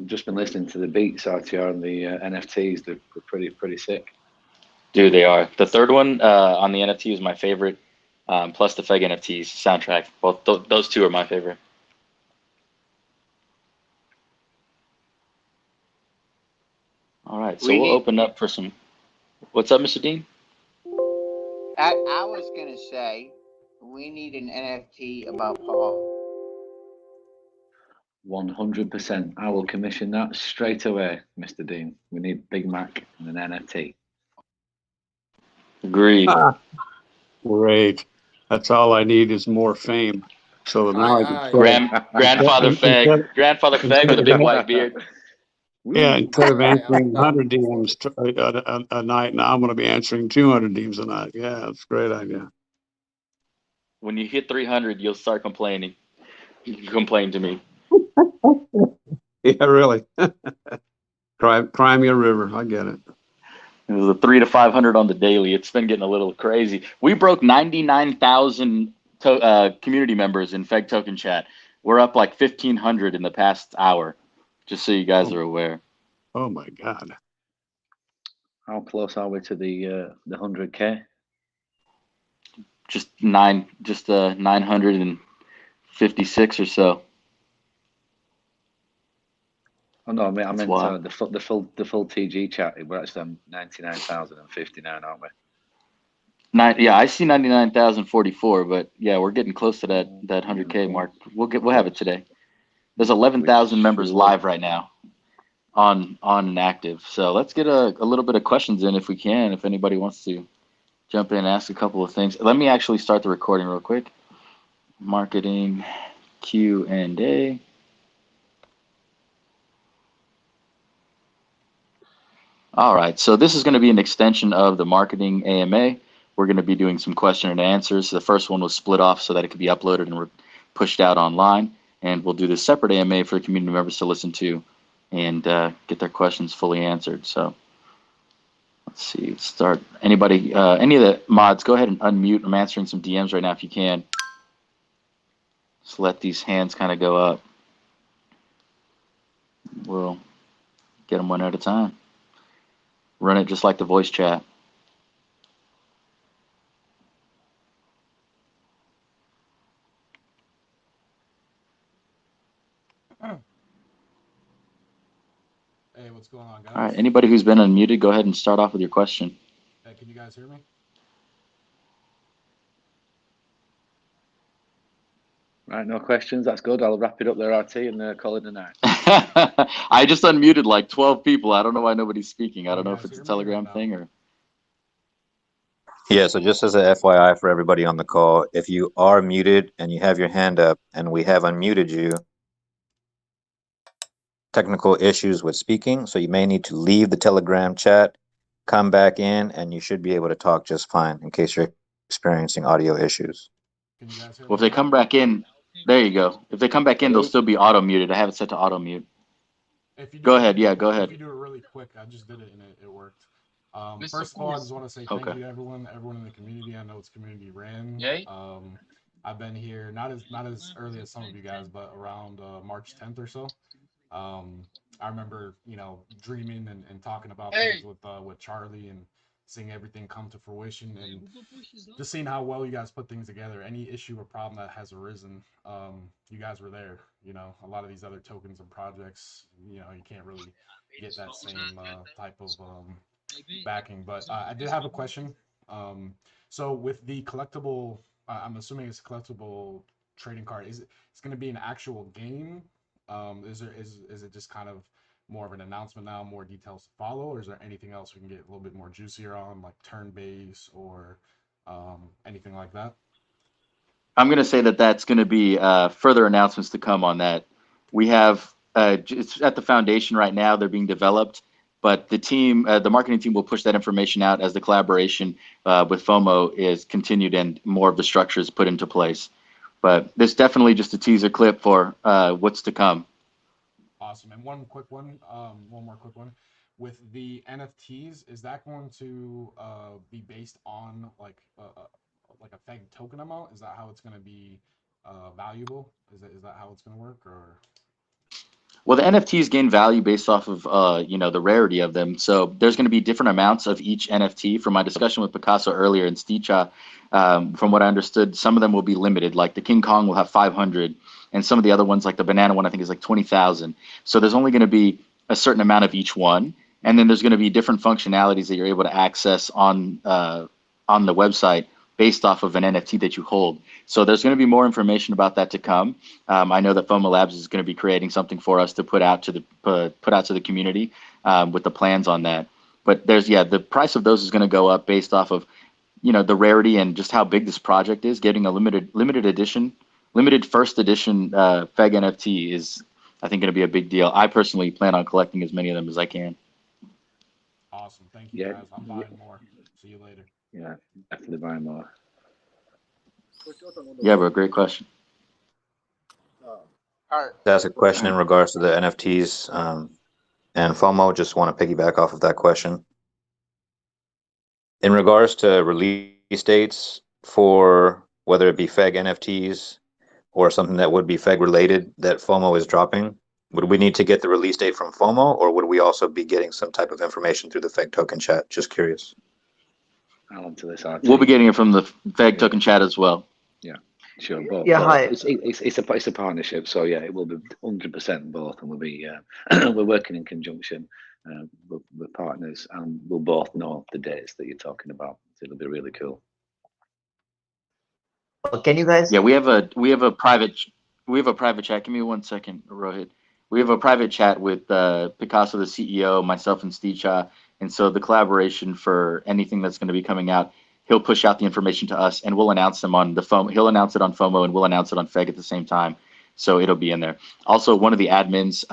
Just been listening to the beats, RTR, and the NFTs. They're pretty sick. Dude, they are. The third one on the NFT is my favorite, plus the FEG NFTs soundtrack. Both those 2 are my favorite. All right, so we'll open up for some. What's up, Mr. Dean? I was gonna say we need an NFT about Paul. 100%. I will commission that straight away, Mr. Dean. We need Big Mac and an NFT. Agreed. Great. That's all I need is more fame. So now I can Grandfather Feg with a big white beard. Yeah, instead of answering 100 DMs a night, now I'm going to be answering 200 DMs a night. Yeah, that's a great idea. When you hit 300, you'll start complaining. You can complain to me. Yeah, really. Cry me a river. I get it. It was a 300 to 500 on the daily. It's been getting a little crazy. We broke 99,000 community members in Feg Token Chat. We're up like 1,500 in the past hour, just so you guys are aware. Oh my God. How close are we to the 100K? Just 956 or so. Oh no, I meant wild. the full TG chat. We're actually on 99,059, aren't we? Yeah, I see 99,044, but yeah, we're getting close to that 100K mark. We'll have it today. There's 11,000 members live right now on and active. So let's get a little bit of questions in if we can. If anybody wants to jump in and ask a couple of things. Let me actually start the recording real quick. Marketing Q&A. All right, so this is going to be an extension of the marketing AMA. We're going to be doing some question and answers. The first one was split off so that it could be uploaded and pushed out online. And we'll do this separate AMA for the community members to listen to and get their questions fully answered. So let's see, start. Anybody, any of the mods, go ahead and unmute. I'm answering some DMs right now if you can. Just let these hands kind of go up. We'll get them one at a time. Run it just like the voice chat. Hey, what's going on, guys? All right, anybody who's been unmuted, go ahead and start off with your question. Hey, can you guys hear me? Right, no questions. That's good. I'll wrap it up there, RT, and call it a night. I just unmuted like 12 people. I don't know why nobody's speaking. I don't know if it's a Telegram thing or. Yeah, so just as a FYI for everybody on the call, if you are muted and you have your hand up and we have unmuted you, technical issues with speaking, so you may need to leave the Telegram chat, come back in, and you should be able to talk just fine in case you're experiencing audio issues. Can you guys hear Well, if they come back in, there you go. If they come back in, they'll still be auto muted. I have it set to auto mute. Go ahead. Yeah, go ahead. If you do it really quick, I just did it and it worked. First of all, I just want to say thank you to everyone in the community. I know it's community ran. I've been here not as early as some of you guys, but around March 10th or so. I remember, dreaming and talking about things with Charlie and seeing everything come to fruition and just seeing how well you guys put things together. Any issue or problem that has arisen, you guys were there. A lot of these other tokens and projects, you can't really get that same type of backing. But I did have a question. So with the collectible, I'm assuming it's a collectible trading card. It's going to be an actual game? Is it just kind of more of an announcement now, more details to follow, or is there anything else we can get a little bit more juicier on, like turn base or anything like that? I'm going to say that that's going to be further announcements to come on that. We have it's at the foundation right now. They're being developed, but the team, the marketing team, will push that information out as the collaboration with FOMO is continued and more of the structure is put into place. But this definitely just a teaser clip for what's to come. Awesome. And one more quick one. With the NFTs, is that going to be based on like a FEG token amount? Is that how it's going to be valuable? Is that how it's going to work, or? Well, the NFTs gain value based off of the rarity of them. So there's going to be different amounts of each NFT. From my discussion with Picasso earlier and Sticha, from what I understood, some of them will be limited. Like the King Kong will have 500, and some of the other ones, like the banana one, I think is like 20,000. So there's only going to be a certain amount of each one, and then there's going to be different functionalities that you're able to access on the website based off of an NFT that you hold. So there's going to be more information about that to come. I know that FOMO Labs is going to be creating something for us to put out to the community with the plans on that. But the price of those is going to go up based off of the rarity and just how big this project is, getting a limited first edition FEG NFT is, I think, going to be a big deal. I personally plan on collecting as many of them as I can. Awesome. Thank you, guys. I'm buying more. See you later. Yeah, definitely buying more. Yeah, bro, great question. That's a question in regards to the NFTs, and FOMO. Just want to piggyback off of that question. In regards to release dates for whether it be FEG NFTs or something that would be FEG related that FOMO is dropping, would we need to get the release date from FOMO, or would we also be getting some type of information through the FEG token chat? Just curious. I'll answer this. We'll be getting it from the FEG token chat as well. Yeah, sure. Both. Yeah, hi. It's a partnership, so yeah, it will be 100% both, and we'll be we're working in conjunction with partners, and we'll both know the dates that you're talking about. So it'll be really cool. Can you guys? Yeah, we have a private chat. Give me 1 second, Rohit. We have a private chat with Picasso, the CEO, myself, and Sticha. And so the collaboration for anything that's going to be coming out, he'll push out the information to us, and we'll announce them on the FOMO. He'll announce it on FOMO, and we'll announce it on FEG at the same time. So it'll be in there. Also, one of the admins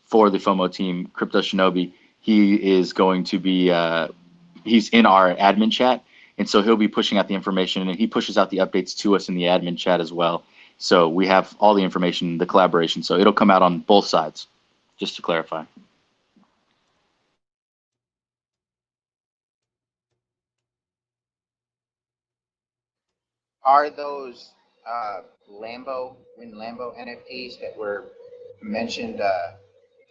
for the FOMO team, Crypto Shinobi, he is going to be he's in our admin chat. And so he'll be pushing out the information, and he pushes out the updates to us in the admin chat as well. So we have all the information, the collaboration. So it'll come out on both sides, just to clarify. Are those Lambo NFTs that were mentioned a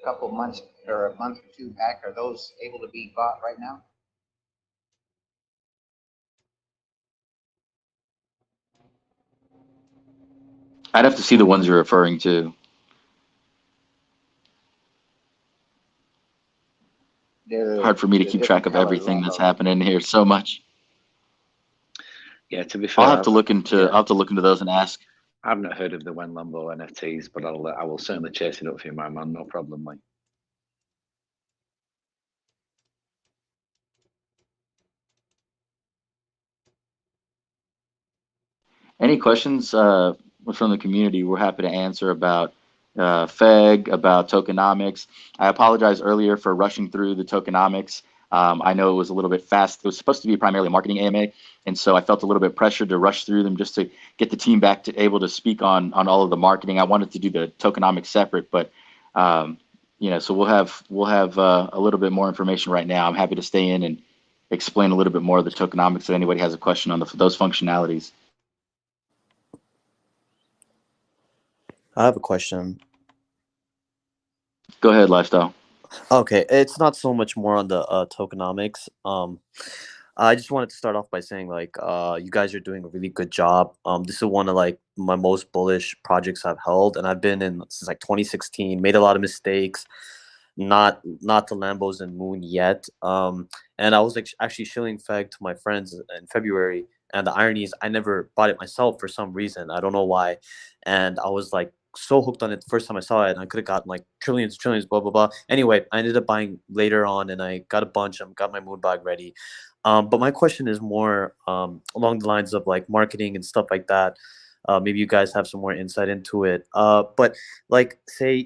couple months or a month or two back, are those able to be bought right now? I'd have to see the ones you're referring to. Hard for me to keep track of everything that's happening here so much. Yeah, to be fair, I'll have to look into those and ask. I've not heard of the When Lambo NFTs, but I will certainly chase it up for you, my man. No problem, mate. Any questions from the community, we're happy to answer about FEG, about tokenomics. I apologize earlier for rushing through the tokenomics. I know it was a little bit fast. It was supposed to be primarily a marketing AMA, and so I felt a little bit pressured to rush through them just to get the team back to able to speak on all of the marketing. I wanted to do the tokenomics separate, but so we'll have a little bit more information right now. I'm happy to stay in and explain a little bit more of the tokenomics if anybody has a question on those functionalities. I have a question. Go ahead, Lifestyle. Okay, it's not so much more on the tokenomics. I just wanted to start off by saying, like, you guys are doing a really good job. This is one of like my most bullish projects I've held, and I've been in since like 2016. Made a lot of mistakes. Not the Lambos and Moon yet. And I was like actually shilling FEG to my friends in February. And the irony is I never bought it myself for some reason. I don't know why. And I was like so hooked on it the first time I saw it, and I could have gotten like trillions, blah, blah, blah. Anyway, I ended up buying later on, and I got a bunch. I got my moon bag ready. But my question is more along the lines of like marketing and stuff like that. Maybe you guys have some more insight into it. But like, say,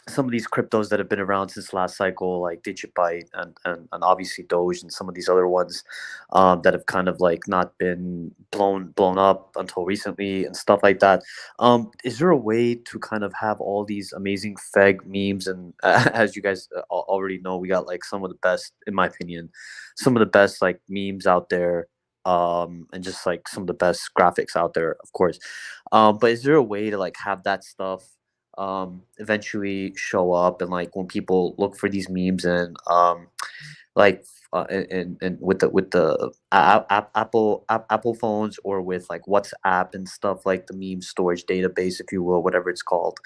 some of these cryptos that have been around since last cycle, like Digibyte and obviously Doge and some of these other ones that have kind of like not been blown up until recently and stuff like that. Is there a way to kind of have all these amazing FEG memes? And as you guys already know, we got like some of the best, in my opinion, some of the best like memes out there. And just like some of the best graphics out there, of course. But is there a way to like have that stuff eventually show up, and like when people look for these memes and and with the Apple phones, or with like WhatsApp and stuff, like the meme storage database, if you will, whatever it's called,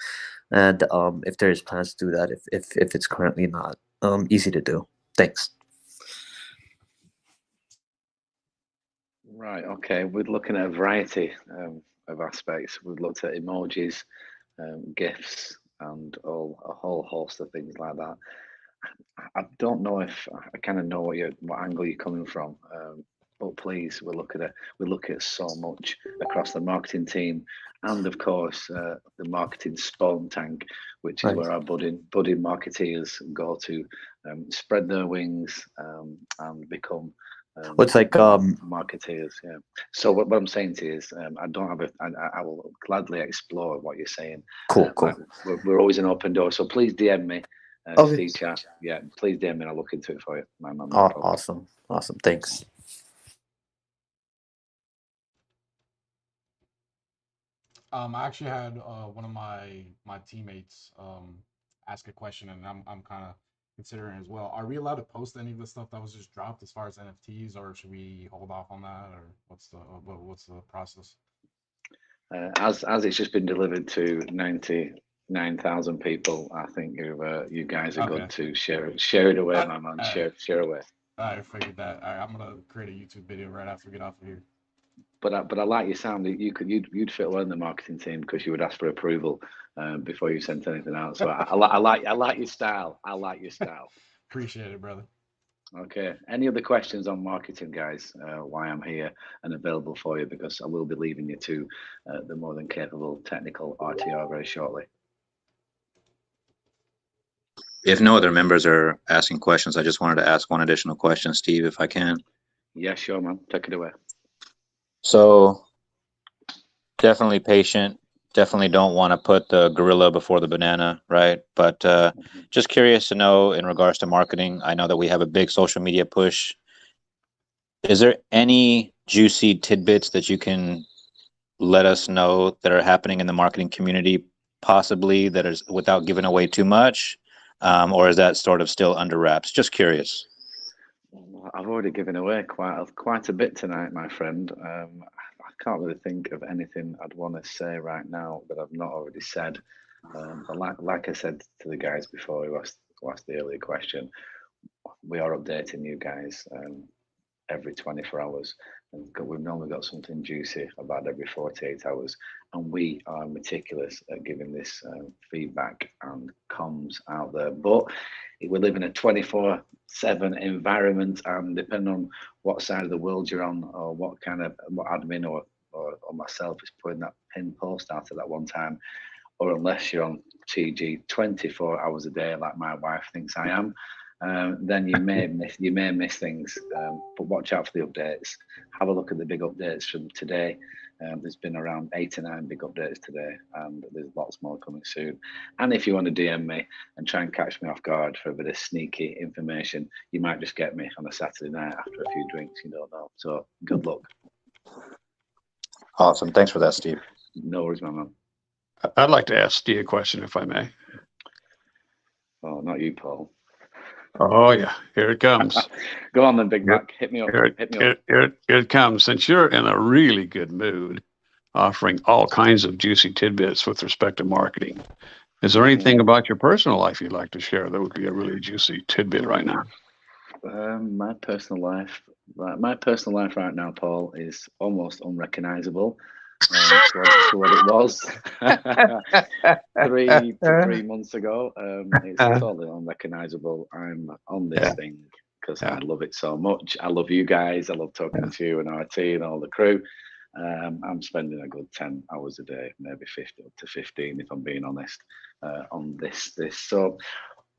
and if there's plans to do that, if it's currently not easy to do. Thanks. Right. Okay. We're looking at a variety of aspects. We've looked at emojis, GIFs, and a whole host of things like that. I don't know if I kind of know what angle you're coming from, But please, we look at so much across the marketing team, and of course the marketing spawn tank, which is where our budding marketeers go to spread their wings and become What's like marketeers. Yeah. So what I'm saying to you is, I will gladly explore what you're saying. Cool. We're always an open door. So please DM me. Okay. Steve Chat. Yeah, please DM me and I'll look into it for you. Awesome. Thanks. I actually had one of my teammates ask a question, and I'm kind of considering as well. Are we allowed to post any of the stuff that was just dropped as far as NFTs, or should we hold off on that, or what's the process? As it's just been delivered to 99,000 people, I think you guys are good to share it away, my man. Share away. I figured that. I'm gonna create a YouTube video right after we get off of here. But I like your sound. You'd fit well in the marketing team because you would ask for approval before you sent anything out. So I like your style. I like your style. Appreciate it, brother. Okay. Any other questions on marketing, guys? Why I'm here and available for you, because I will be leaving you to the more than capable technical RTR very shortly. If no other members are asking questions, I just wanted to ask one additional question, Steve, if I can. Yeah, sure, man. Take it away. So definitely patient, definitely don't want to put the gorilla before the banana, right? But just curious to know in regards to marketing, I know that we have a big social media push. Is there any juicy tidbits that you can let us know that are happening in the marketing community, possibly, that is without giving away too much? Or is that sort of still under wraps? Just curious. I've already given away quite a bit tonight, my friend. I can't really think of anything I'd want to say right now that I've not already said. But like I said to the guys before who asked the earlier question, we are updating you guys every 24 hours. And we've normally got something juicy about every 48 hours. And we are meticulous at giving this feedback and comms out there. But we live in a 24/7 environment, and depending on what side of the world you're on, or what admin or myself is putting that pin post out at that one time, or unless you're on TG 24 hours a day like my wife thinks I am, then you may miss things. But watch out for the updates. Have a look at the big updates from today. There's been around 8 or 9 big updates today, and there's lots more coming soon. And if you want to DM me and try and catch me off guard for a bit of sneaky information, you might just get me on a Saturday night after a few drinks. You don't know. So good luck. Awesome. Thanks for that, Steve. No worries, my man. I'd like to ask Steve a question, if I may. Oh, not you, Paul. Oh yeah, here it comes. Go on then, Big Mac. Hit me up. Here it comes. Since you're in a really good mood, offering all kinds of juicy tidbits with respect to marketing, is there anything about your personal life you'd like to share that would be a really juicy tidbit right now? My personal life right now, Paul, is almost unrecognizable to what it was 3 months ago. It's totally unrecognizable. I'm on this thing because I love it so much. I love you guys. I love talking to you and RT and all the crew. I'm spending a good 10 hours a day, maybe 50 up to 15 if I'm being honest, on this. So,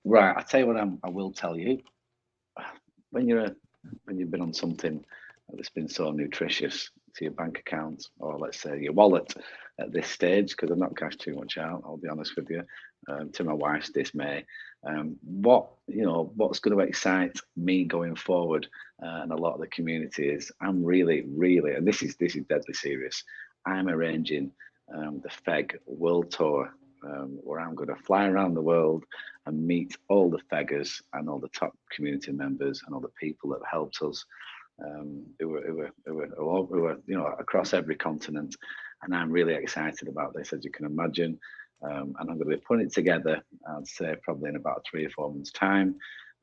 right, I'll tell you what I will tell you. When you've been on something that's been so nutritious to your bank account, or let's say your wallet at this stage, because I've not cashed too much out, I'll be honest with you, to my wife's dismay. What's going to excite me going forward, and a lot of the community is, I'm really, and this is deadly serious. I'm arranging the FEG World Tour, where I'm going to fly around the world and meet all the FEGers and all the top community members and all the people that helped us, who were across every continent. And I'm really excited about this, as you can imagine. And I'm going to be putting it together, I'd say probably in about 3 or 4 months' time.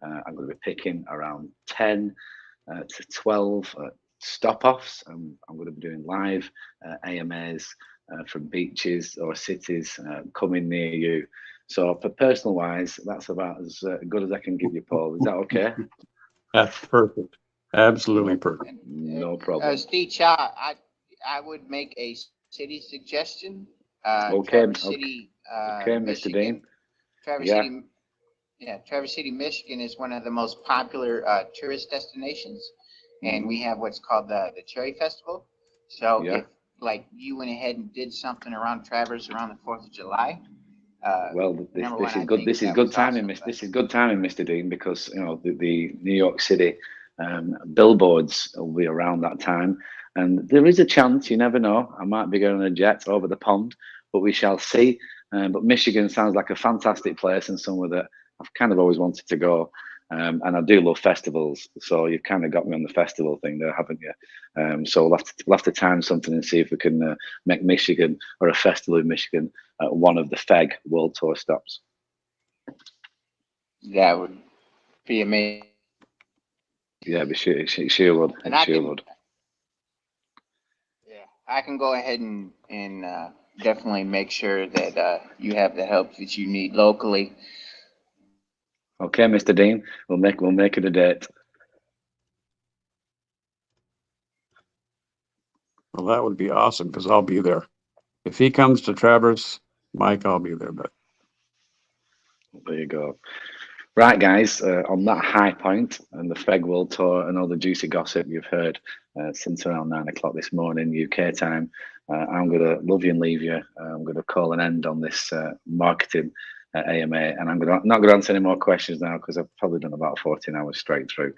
I'm going to be picking around 10 to 12 stop-offs. I'm going to be doing live AMAs from beaches or cities coming near you. So for personal-wise, that's about as good as I can give you, Paul. Is that okay? That's perfect. Absolutely perfect. No problem. Steve Cha, I would make a city suggestion. Okay. Traverse City, Okay, Mr. Michigan. Dean. Traverse Yeah. City, yeah, Traverse City, Michigan is one of the most popular tourist destinations, and we have what's called the Cherry Festival. So Yeah. if like you went ahead and did something around Traverse around the 4th of July, Well, number this one, is I good. think This is that good was timing, awesome, This is good timing, Mr. Dean, because you know the New York City billboards will be around that time, and there is a chance. You never know. I might be going on a jet over the pond, but we shall see. But Michigan sounds like a fantastic place and somewhere that I've kind of always wanted to go. And I do love festivals, so you've kind of got me on the festival thing there, haven't you? So we'll have to time something and see if we can make Michigan or a festival in Michigan one of the FEG World Tour stops. that would be amazing. Yeah, but she would. And I She can, would. yeah, I can go ahead and definitely make sure that you have the help that you need locally. Okay, Mr. Dean, we'll make it a date. Well, that would be awesome because I'll be there. If he comes to Traverse, Mike, I'll be there. But There you go. Right, guys, on that high point and the FEG World Tour and all the juicy gossip you've heard since around 9 o'clock this morning, UK time, I'm going to love you and leave you. I'm going to call an end on this marketing AMA, and I'm not going to answer any more questions now because I've probably done about 14 hours straight through.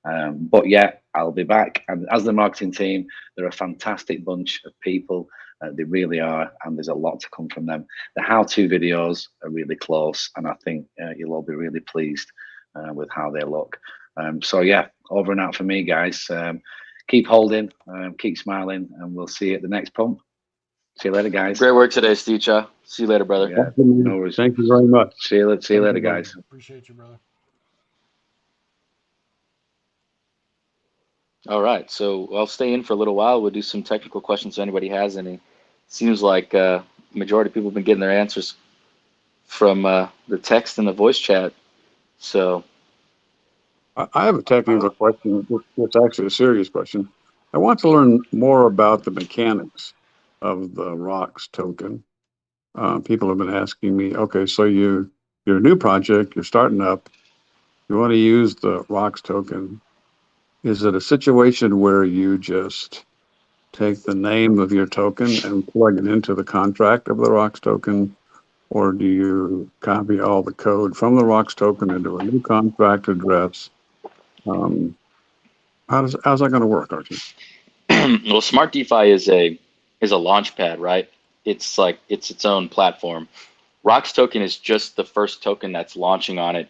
But yeah, I'll be back. And as the marketing team, they're a fantastic bunch of people. They really are, and there's a lot to come from them. The how-to videos are really close, and I think you'll all be really pleased with how they look. So yeah, over and out for me, guys. Keep holding, keep smiling, and we'll see you at the next pump. See you later, guys. Great work today, Steve Cha. See you later, brother. Yeah, no worries. Thank you very much. See you later, guys. Appreciate you, brother. All right, so I'll stay in for a little while. We'll do some technical questions if anybody has any. Seems like majority of people have been getting their answers from the text and the voice chat. So I have a technical question. It's actually a serious question. I want to learn more about the mechanics of the ROX token. People have been asking me, okay, so you're a new project, you're starting up, you want to use the ROX token. Is it a situation where you just take the name of your token and plug it into the contract of the ROX token? Or do you copy all the code from the ROX token into a new contract address? How's that going to work, Archie? well, Smart DeFi is a launch pad, right? It's like it's its own platform. ROX token is just the first token that's launching on it,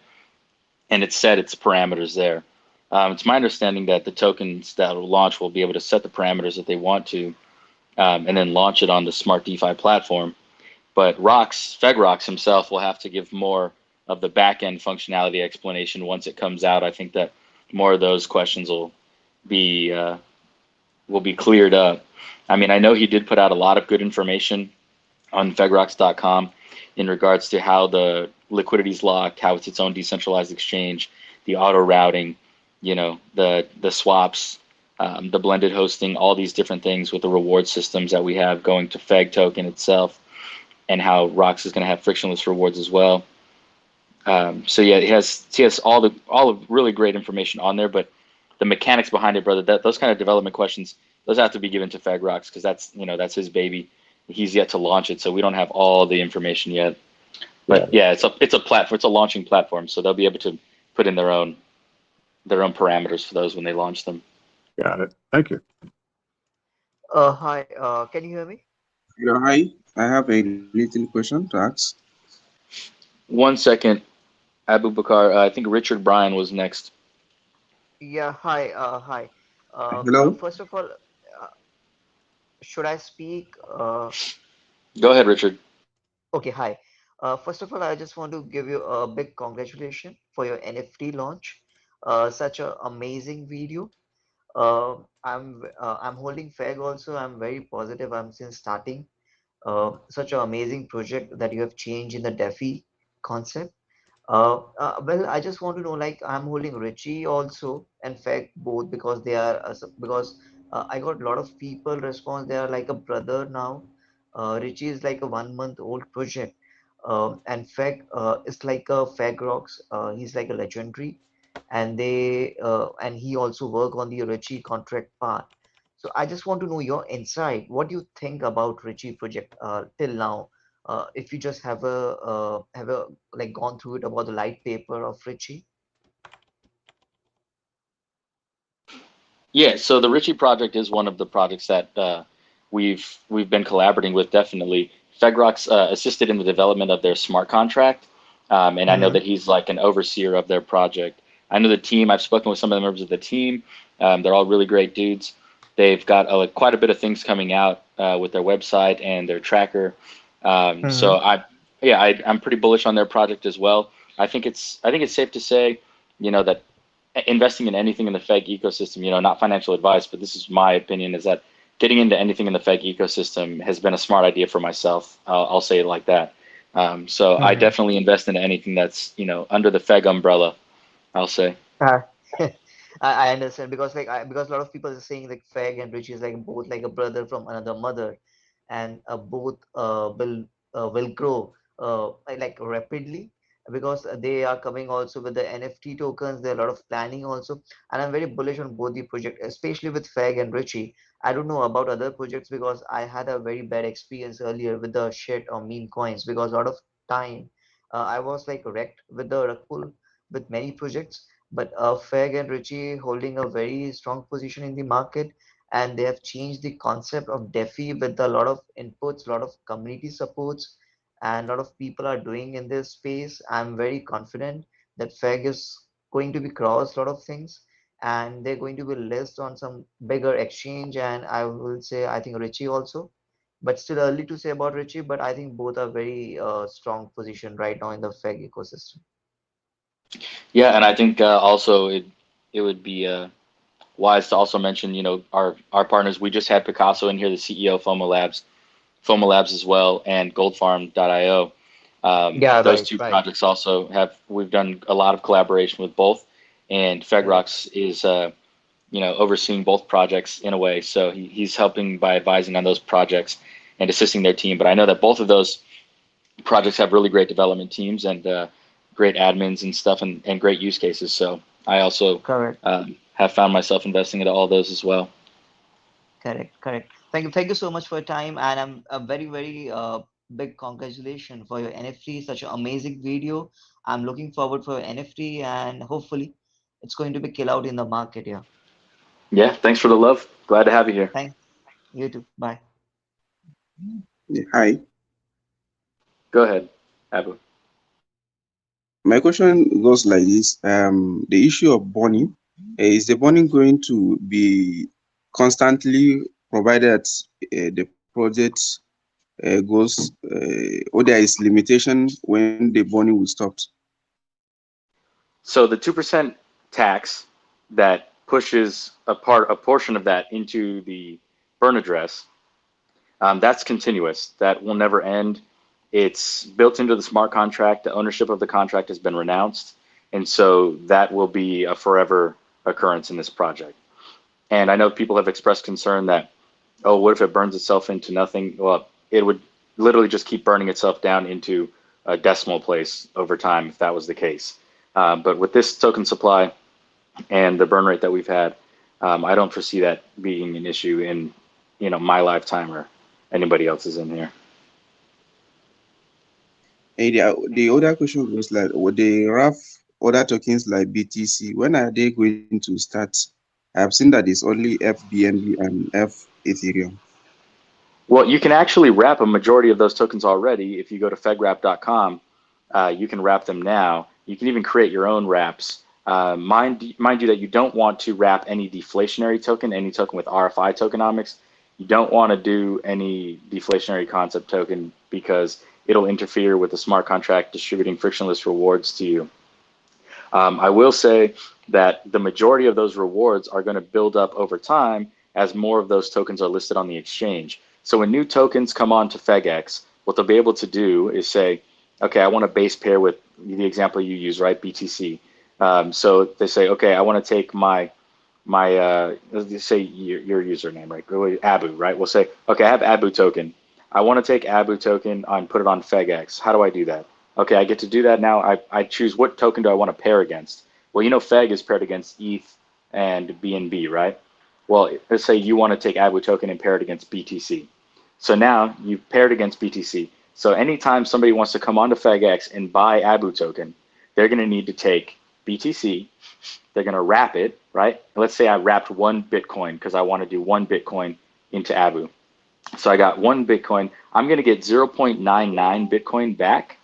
and it's set its parameters there. It's my understanding that the tokens that will launch will be able to set the parameters that they want to, and then launch it on the Smart DeFi platform. But FegRox himself will have to give more of the back end functionality explanation once it comes out. I think that more of those questions will be cleared up. I mean, I know he did put out a lot of good information on fegrox.com in regards to how the liquidity is locked, how it's its own decentralized exchange, the auto routing, the swaps, the blended hosting, all these different things with the reward systems that we have going to Feg token itself, and how ROX is going to have frictionless rewards as well. So yeah, he has all the really great information on there, but the mechanics behind it, brother, those kind of development questions, those have to be given to FegRox because that's his baby. He's yet to launch it, so we don't have all the information yet. But yeah, it's a platform, it's a launching platform, so they'll be able to put in their own parameters for those when they launch them. Got it. Thank you. Hi, can you hear me? Yeah, hi. I have a little question to ask. 1 second, Abu Bakar. I think Richard Bryan was next. Yeah, hi. Hi. Hello. First of all, should I speak? Go ahead, Richard. Okay, hi. First of all, I just want to give you a big congratulations for your NFT launch. Such an amazing video. I'm holding Feg also. I'm very positive. I'm since starting. Such an amazing project that you have changed in the DeFi concept. Well, I just want to know, like, I'm holding Richie also, in fact, both because they are, because I got a lot of people response. They are like a brother now. Richie is like a 1 month old project. In fact, it's like a Fag Rocks. He's like a legendary, and and he also work on the Richie contract part. So I just want to know your insight. What do you think about Richie project till now? If you just have a like gone through it about the light paper of Richie. Yeah, so the Richie project is one of the projects that we've been collaborating with. Definitely, FedRock's assisted in the development of their smart contract, and I know that he's like an overseer of their project. I know the team. I've spoken with some of the members of the team. They're all really great dudes. They've got quite a bit of things coming out with their website and their tracker. So I'm pretty bullish on their project as well. I think it's safe to say, that investing in anything in the FEG ecosystem, not financial advice, but this is my opinion, is that getting into anything in the FEG ecosystem has been a smart idea for myself. I'll say it like that. So I definitely invest into anything that's, under the FEG umbrella, I'll say. Uh, I understand because because a lot of people are saying like Fag and Richie is like both like a brother from another mother, and both will grow like rapidly because they are coming also with the NFT tokens. There are a lot of planning also, and I'm very bullish on both the project, especially with Fag and Richie. I don't know about other projects because I had a very bad experience earlier with the shit or meme coins because a lot of time I was like wrecked with the rug pull with many projects, but Feg and Richie holding a very strong position in the market, and they have changed the concept of DeFi with a lot of inputs, a lot of community supports, and a lot of people are doing in this space. I'm very confident that Feg is going to be cross a lot of things, and they're going to be listed on some bigger exchange. And I will say I think Richie also, but still early to say about Richie. But I think both are very strong position right now in the Feg ecosystem. Yeah, and I think also it would be wise to also mention, our partners. We just had Picasso in here, the CEO of FOMO Labs as well, and Goldfarm.io. Yeah, Those right, two right. projects also we've done a lot of collaboration with both, and Correct. FedRocks is, overseeing both projects in a way. So he's helping by advising on those projects and assisting their team. But I know that both of those projects have really great development teams and great admins and stuff, and great use cases. So I also Correct. have found myself investing into all those as well. Correct, correct. Thank you so much for your time, and I'm a very, very big congratulations for your NFT. Such an amazing video. I'm looking forward for your NFT, and hopefully, it's going to be kill out in the market. Yeah. Yeah, thanks for the love. Glad to have you here. Thanks. You too. Bye. Yeah, hi. Go ahead, Abu. My question goes like this. The issue of burning, is the burning going to be constantly provided the project goes, or there is limitation when the burning will stop? So the 2% tax that pushes a portion of that into the burn address, that's continuous. That will never end. It's built into the smart contract. The ownership of the contract has been renounced, and so that will be a forever occurrence in this project. And I know people have expressed concern that, oh, what if it burns itself into nothing? Well, it would literally just keep burning itself down into a decimal place over time if that was the case. But with this token supply and the burn rate that we've had, I don't foresee that being an issue in, my lifetime or anybody else's in here. And the other question was like, would the rough other tokens like BTC, when are they going to start? I've seen that it's only FBNB and F Ethereum. Well, you can actually wrap a majority of those tokens already. If you go to fedwrap.com, you can wrap them now. You can even create your own wraps. Mind you that you don't want to wrap any deflationary token, any token with RFI tokenomics. You don't want to do any deflationary concept token because it'll interfere with the smart contract distributing frictionless rewards to you. I will say that the majority of those rewards are going to build up over time as more of those tokens are listed on the exchange. So when new tokens come on to FegX, what they'll be able to do is say, okay, I want to base pair with the example you use, right? BTC. So they say, okay, I want to take my let's just say your username, right? Go with Abu, right? We'll say, okay, I have Abu token. I want to take Abu token and put it on FegX. How do I do that? Okay, I get to do that now. I choose what token do I want to pair against. Well, you know, Feg is paired against ETH and BNB, right? Well, let's say you want to take Abu token and pair it against BTC. So now you've paired against BTC. So anytime somebody wants to come onto FegX and buy Abu token, they're going to need to take BTC. They're going to wrap it, right? Let's say I wrapped 1 Bitcoin because I want to do 1 Bitcoin into Abu. So I got 1 Bitcoin. I'm going to get 0.99 Bitcoin back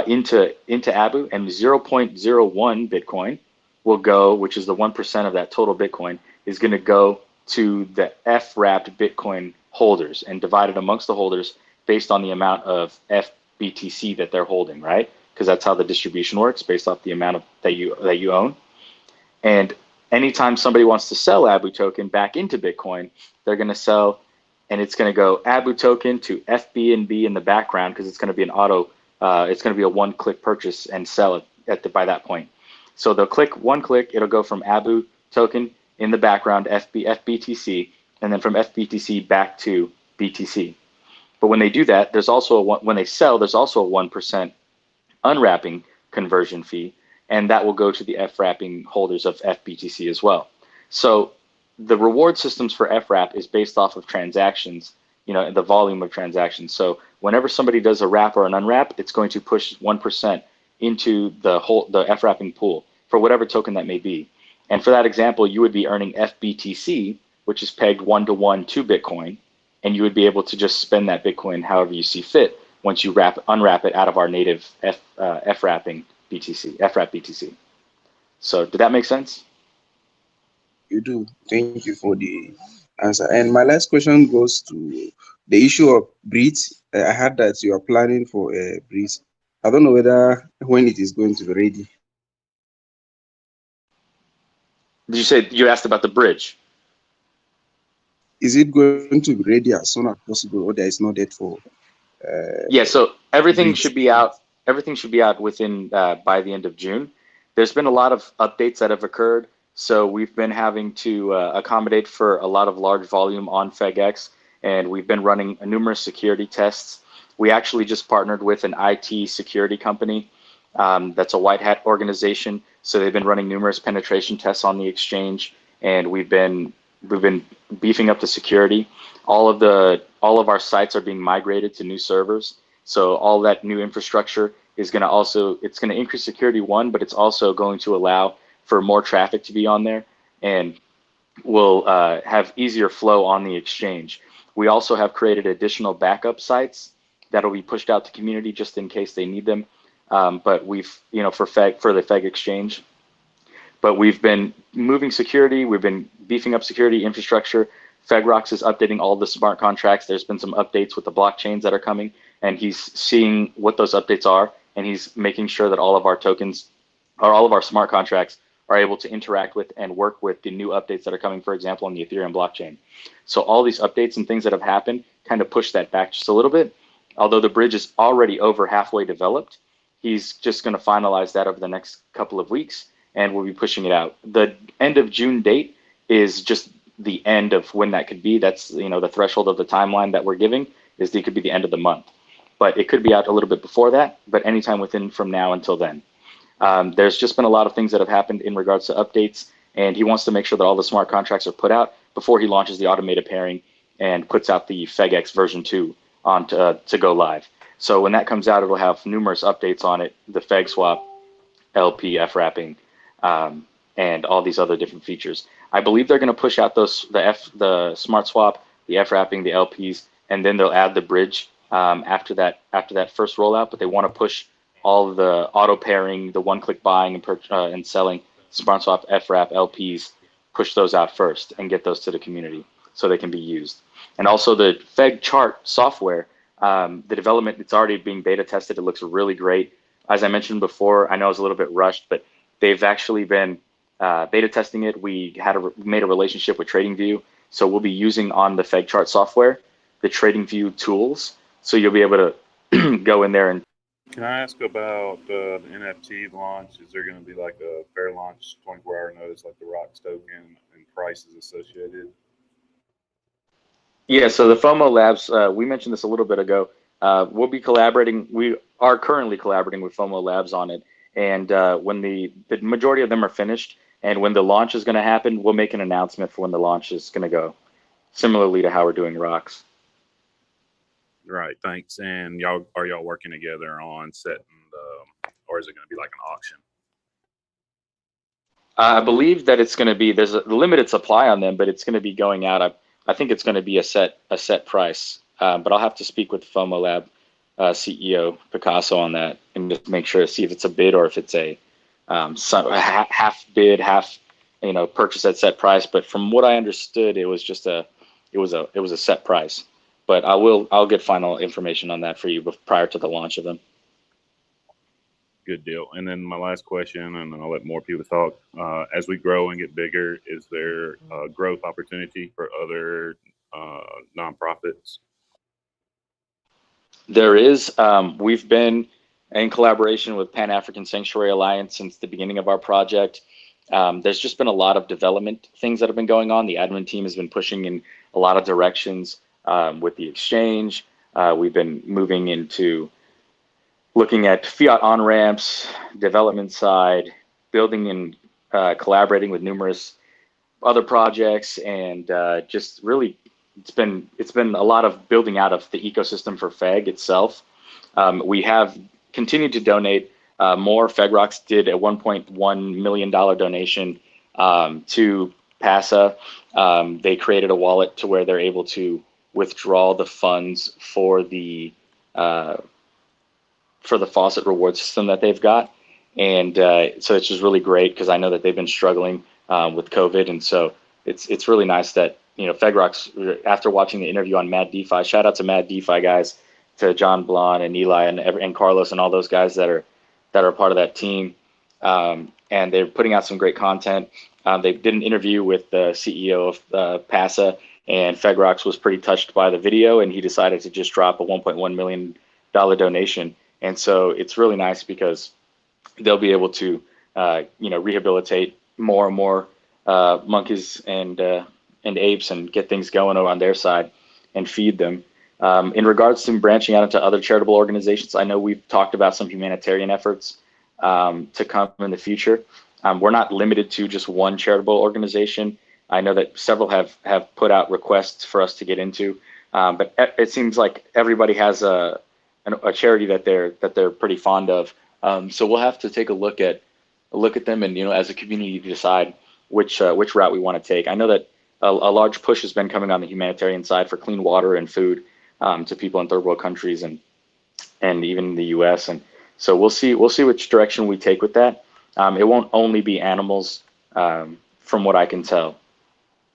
into Abu, and 0.01 Bitcoin will go, which is the 1% of that total Bitcoin, is going to go to the F-wrapped Bitcoin holders and divided amongst the holders based on the amount of FBTC that they're holding, right? Because that's how the distribution works, based off the amount of that you own. And anytime somebody wants to sell Abu token back into Bitcoin, they're going to sell, and it's going to go Abu token to FBNB in the background because it's going to be an it's going to be a one-click purchase and sell it by that point. So they'll click one click, it'll go from Abu token in the background, FBTC, and then from FBTC back to BTC. But when they do that, there's also when they sell, there's also a 1% unwrapping conversion fee, and that will go to the F-wrapping holders of FBTC as well. So the reward systems for F-wrap is based off of transactions, you know, the volume of transactions. So whenever somebody does a wrap or an unwrap, it's going to push 1% into the F-wrapping pool for whatever token that may be. And for that example, you would be earning FBTC, which is pegged 1-to-1 to Bitcoin, and you would be able to just spend that Bitcoin however you see fit once you unwrap it out of our native F-wrapping BTC, F-wrap BTC. So did that make sense? You do. Thank you for the answer. And my last question goes to the issue of breeds. I heard that you are planning for breeds. I don't know when it is going to be ready. Did you say you asked about the bridge? Is it going to be ready as soon as possible, or there is no date for? Yeah. So everything should be out. Everything should be out within by the end of June. There's been a lot of updates that have occurred. So we've been having to accommodate for a lot of large volume on FegX, and we've been running numerous security tests. We actually just partnered with an IT security company that's a white hat organization. So they've been running numerous penetration tests on the exchange, and we've been beefing up the security. All of our sites are being migrated to new servers. So all that new infrastructure is going to it's going to increase security, one, but it's also going to allow for more traffic to be on there, and will have easier flow on the exchange. We also have created additional backup sites that'll be pushed out to community just in case they need them. But we've, you know, for the Feg exchange, but we've been moving security. We've been beefing up security infrastructure. FegRox is updating all the smart contracts. There's been some updates with the blockchains that are coming, and he's seeing what those updates are, and he's making sure that all of our tokens or all of our smart contracts are able to interact with and work with the new updates that are coming, for example, on the Ethereum blockchain. So all these updates and things that have happened kind of push that back just a little bit. Although the bridge is already over halfway developed, he's just going to finalize that over the next couple of weeks, and we'll be pushing it out. The end of June date is just the end of when that could be. That's, you know, the threshold of the timeline that we're giving is that it could be the end of the month. But it could be out a little bit before that, but anytime from now until then. There's just been a lot of things that have happened in regards to updates, and he wants to make sure that all the smart contracts are put out before he launches the automated pairing and puts out the FegX version 2 to go live. So when that comes out, it'll have numerous updates on it, the Feg swap, LP, F-wrapping, and all these other different features. I believe they're going to push out the smart swap, the F-wrapping, the LPs, and then they'll add the bridge after that first rollout. But they want to push all of the auto pairing, the one-click buying and selling, smart swap, F-wrap, LPs, push those out first and get those to the community so they can be used. And also the Feg chart software, the development, it's already being beta tested. It looks really great. As I mentioned before, I know I was a little bit rushed, but they've actually been beta testing it. We made a relationship with TradingView, so we'll be using on the Feg chart software the TradingView tools. So you'll be able to go in there and Can I ask about the NFT launch? Is there going to be like a fair launch, 24-hour notice, like the Rocks token, and prices associated? Yeah, so the FOMO Labs, we mentioned this a little bit ago. We'll be collaborating. We are currently collaborating with FOMO Labs on it. And when the majority of them are finished and when the launch is going to happen, we'll make an announcement for when the launch is going to go, similarly to how we're doing Rocks. Right, thanks. And are y'all working together on setting or is it going to be like an auction? I believe that it's going to be, there's a limited supply on them, but it's going to be going out. I think it's going to be a set price, but I'll have to speak with FOMO Lab CEO Picasso on that and just make sure to see if it's a bid or if it's a half bid, half purchase at set price. But from what I understood, it was just it was a set price. But I'll get final information on that for you prior to the launch of them. Good deal. And then my last question, and then I'll let more people talk. As we grow and get bigger, is there a growth opportunity for other nonprofits? There is. We've been in collaboration with Pan-African Sanctuary Alliance since the beginning of our project. There's just been a lot of development things that have been going on. The admin team has been pushing in a lot of directions with the exchange. We've been moving into looking at fiat on-ramps, development side, building and collaborating with numerous other projects, and just really it's been a lot of building out of the ecosystem for FEG itself. We have continued to donate more. FegRocks did a $1.1 million donation to PASA. They created a wallet to where they're able to withdraw the funds for the faucet reward system that they've got. And so it's just really great because I know that they've been struggling with COVID. And so it's really nice that, FegRocks, after watching the interview on Mad DeFi, shout out to Mad DeFi guys, to John Blon and Eli and Carlos and all those guys that are part of that team. And they're putting out some great content. They did an interview with the CEO of PASA, and FegRocks was pretty touched by the video, and he decided to just drop a $1.1 million donation. And so it's really nice because they'll be able to, rehabilitate more and more monkeys and apes and get things going on their side and feed them. In regards to branching out into other charitable organizations, I know we've talked about some humanitarian efforts to come in the future. We're not limited to just one charitable organization. I know that several have put out requests for us to get into, but it seems like everybody has a charity that they're pretty fond of. So we'll have to take a look at them and, as a community, decide which route we want to take. I know that a large push has been coming on the humanitarian side for clean water and food to people in third world countries and even in the U.S. And so we'll see which direction we take with that. It won't only be animals, from what I can tell.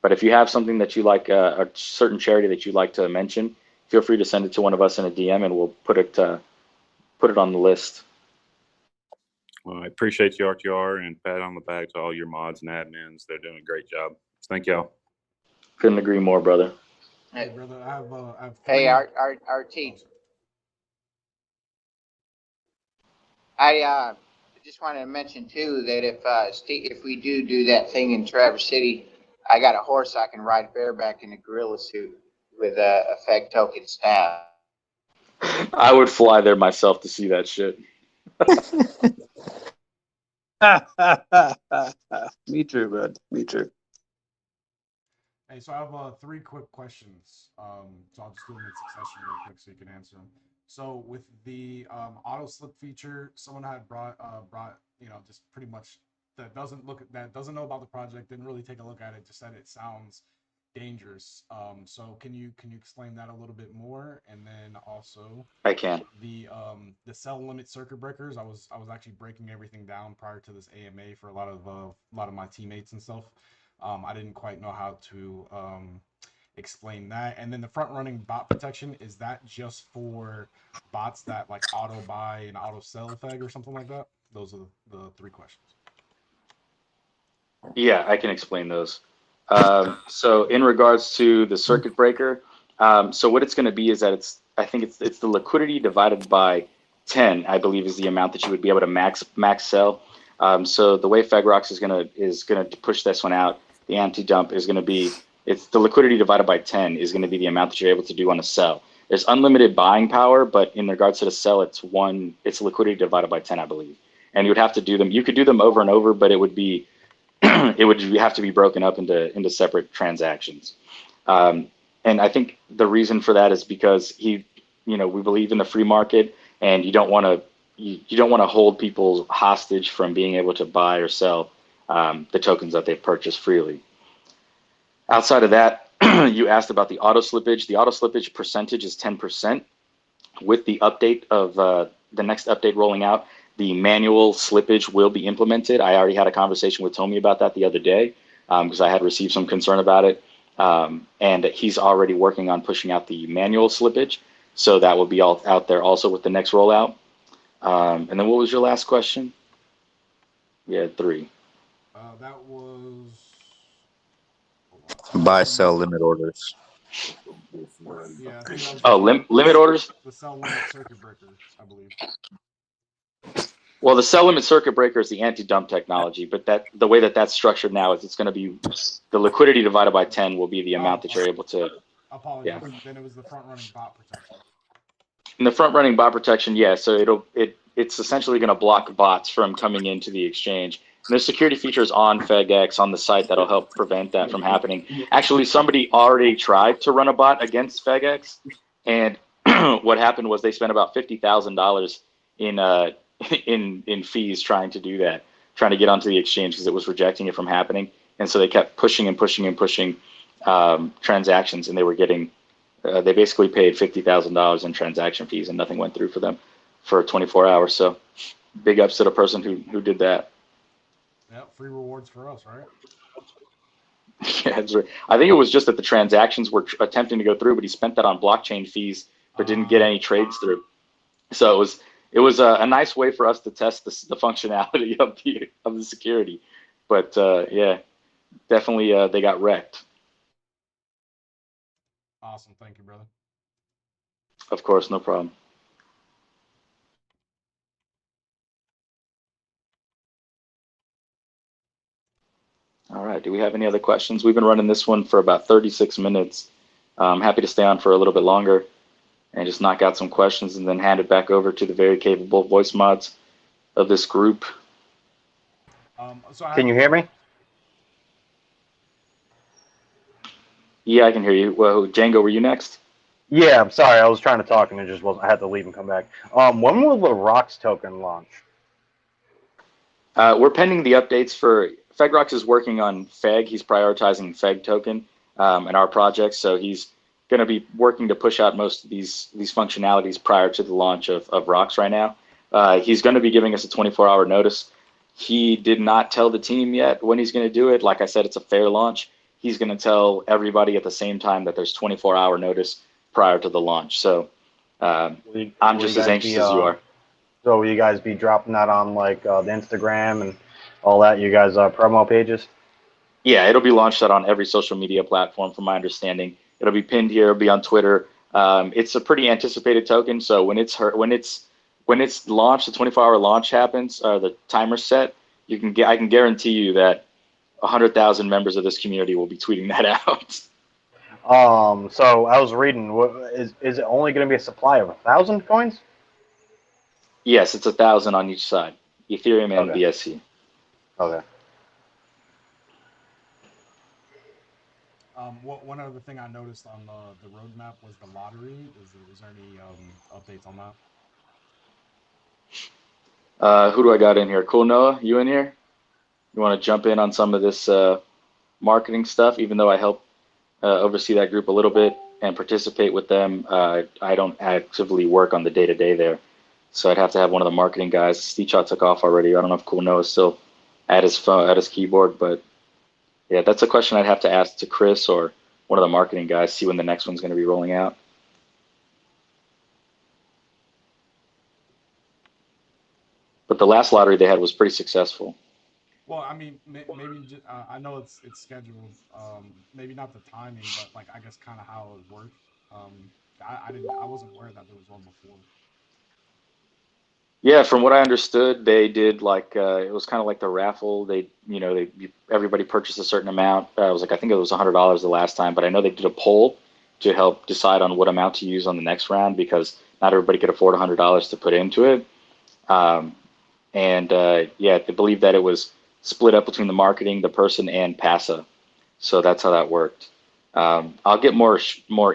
But if you have something that you like, a certain charity that you'd like to mention, feel free to send it to one of us in a DM, and we'll put it on the list. Well, I appreciate you, RTR, and pat on the back to all your mods and admins. They're doing a great job. Thank y'all. Couldn't agree more, brother. Hey, brother, I have Hey, RT. I just wanted to mention too that if we do that thing in Traverse City, I got a horse I can ride bareback in a gorilla suit with a FEG token staff. I would fly there myself to see that shit. Me too, bud. Me too. Hey, so I have 3 quick questions. So I'll just do them in succession real quick so you can answer them. So with the auto slip feature, someone had brought just pretty much that doesn't know about the project, didn't really take a look at it, just said it sounds dangerous. So can you explain that a little bit more? And then also I can. The cell limit circuit breakers. I was actually breaking everything down prior to this AMA for a lot of my teammates and stuff. I didn't quite know how to explain that. And then the front running bot protection, is that just for bots that like auto buy and auto sell FEG or something like that? Those are the 3 questions. Yeah, I can explain those. So in regards to the circuit breaker, so what it's going to be is that I think it's the liquidity divided by 10, I believe, is the amount that you would be able to max sell. So the way FegRox is gonna push this one out, the anti-dump is gonna be, it's the liquidity divided by 10 is gonna be the amount that you're able to do on a sell. There's unlimited buying power, but in regards to the sell, it's liquidity divided by 10, I believe. And you would have to do them. You could do them over and over, but it would be it would have to be broken up into separate transactions. And I think the reason for that is because we believe in the free market, and you don't want to hold people hostage from being able to buy or sell the tokens that they've purchased freely. Outside of that, you asked about the auto slippage. The auto slippage percentage is 10%. With the update of the next update rolling out, the manual slippage will be implemented. I already had a conversation with Tommy about that the other day because I had received some concern about it. And he's already working on pushing out the manual slippage. So that will be all out there also with the next rollout. And then what was your last question? You had 3. That was buy, sell, limit orders. Yeah, I think that was Oh, limit orders? The sell limit circuit breaker, I believe. Well, the sell limit circuit breaker is the anti-dump technology, but the way that's structured now is it's going to be the liquidity divided by 10 will be the amount that you're able to. Apologies. Yeah. Then it was the front running bot protection. In the front running bot protection, yeah. So it's essentially going to block bots from coming into the exchange. And there's security features on FegX on the site that'll help prevent that from happening. Actually, somebody already tried to run a bot against FegX, and what happened was they spent about $50,000 in fees trying to do that, trying to get onto the exchange because it was rejecting it from happening. And so they kept pushing and pushing and pushing transactions, and they were getting, they basically paid $50,000 in transaction fees, and nothing went through for them for 24 hours. So big ups to the person who did that. Yeah, free rewards for us, right? Yeah, I think it was just that the transactions were attempting to go through, but he spent that on blockchain fees, but didn't get any trades through. So it was a nice way for us to test the functionality of the security. But yeah, definitely they got wrecked. Awesome. Thank you, brother. Of course, no problem. All right. Do we have any other questions? We've been running this one for about 36 minutes. I'm happy to stay on for a little bit longer and just knock out some questions and then hand it back over to the very capable voice mods of this group. Can you hear me? Yeah, I can hear you. Well, Django, were you next? Yeah, I'm sorry. I was trying to talk and it just wasn't. I had to leave and come back. When will the ROX token launch? We're pending the updates for FegRox is working on Feg. He's prioritizing Feg token in our project, so he's going to be working to push out most of these functionalities prior to the launch of ROX right now. He's going to be giving us a 24-hour notice. He did not tell the team yet when he's going to do it. Like I said, it's a fair launch. He's going to tell everybody at the same time that there's 24-hour notice prior to the launch. So I'm just as anxious as you are. So will you guys be dropping that on like the Instagram and all that? You guys promo pages? Yeah, it'll be launched out on every social media platform, from my understanding. It'll be pinned here. It'll be on Twitter. It's a pretty anticipated token. So when it's launched, the 24-hour launch happens, the timer set. I can guarantee you that 100,000 members of this community will be tweeting that out. So I was reading. Is it only going to be a supply of 1,000 coins? Yes, it's 1,000 on each side, Ethereum and BSC. Okay. One other thing I noticed on the roadmap was the lottery. Is there any updates on that? Who do I got in here? Cool Noah, you in here? You want to jump in on some of this marketing stuff? Even though I help oversee that group a little bit and participate with them, I don't actively work on the day-to-day there. So I'd have to have one of the marketing guys. Steechot took off already. I don't know if Cool Noah is still at his phone, at his keyboard, but yeah, that's a question I'd have to ask to Chris or one of the marketing guys, see when the next one's going to be rolling out. But the last lottery they had was pretty successful. Well, I mean, maybe I know it's scheduled. Maybe not the timing, but like I guess kind of how it worked. I wasn't aware that there was one before. Yeah, from what I understood, they did like it was kind of like the raffle. Everybody purchased a certain amount. It was like I think it was $100 the last time, but I know they did a poll to help decide on what amount to use on the next round because not everybody could afford $100 to put into it. Yeah, they believe that it was split up between the marketing, the person, and PASA. So that's how that worked. I'll get more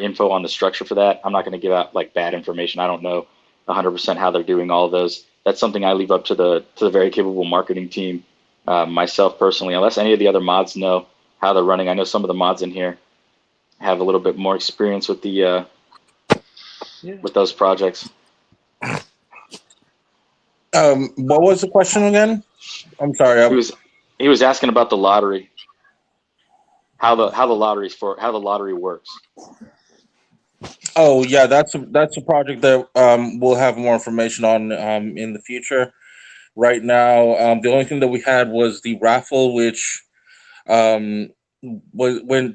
info on the structure for that. I'm not going to give out like bad information. I don't know 100% how they're doing all of those. That's something I leave up to the very capable marketing team, myself personally. Unless any of the other mods know how they're running. I know some of the mods in here have a little bit more experience with the with those projects. What was the question again? I'm sorry. He was asking about the lottery. How the lottery works. Oh yeah, that's a project that we'll have more information on in the future. Right now, the only thing that we had was the raffle, which went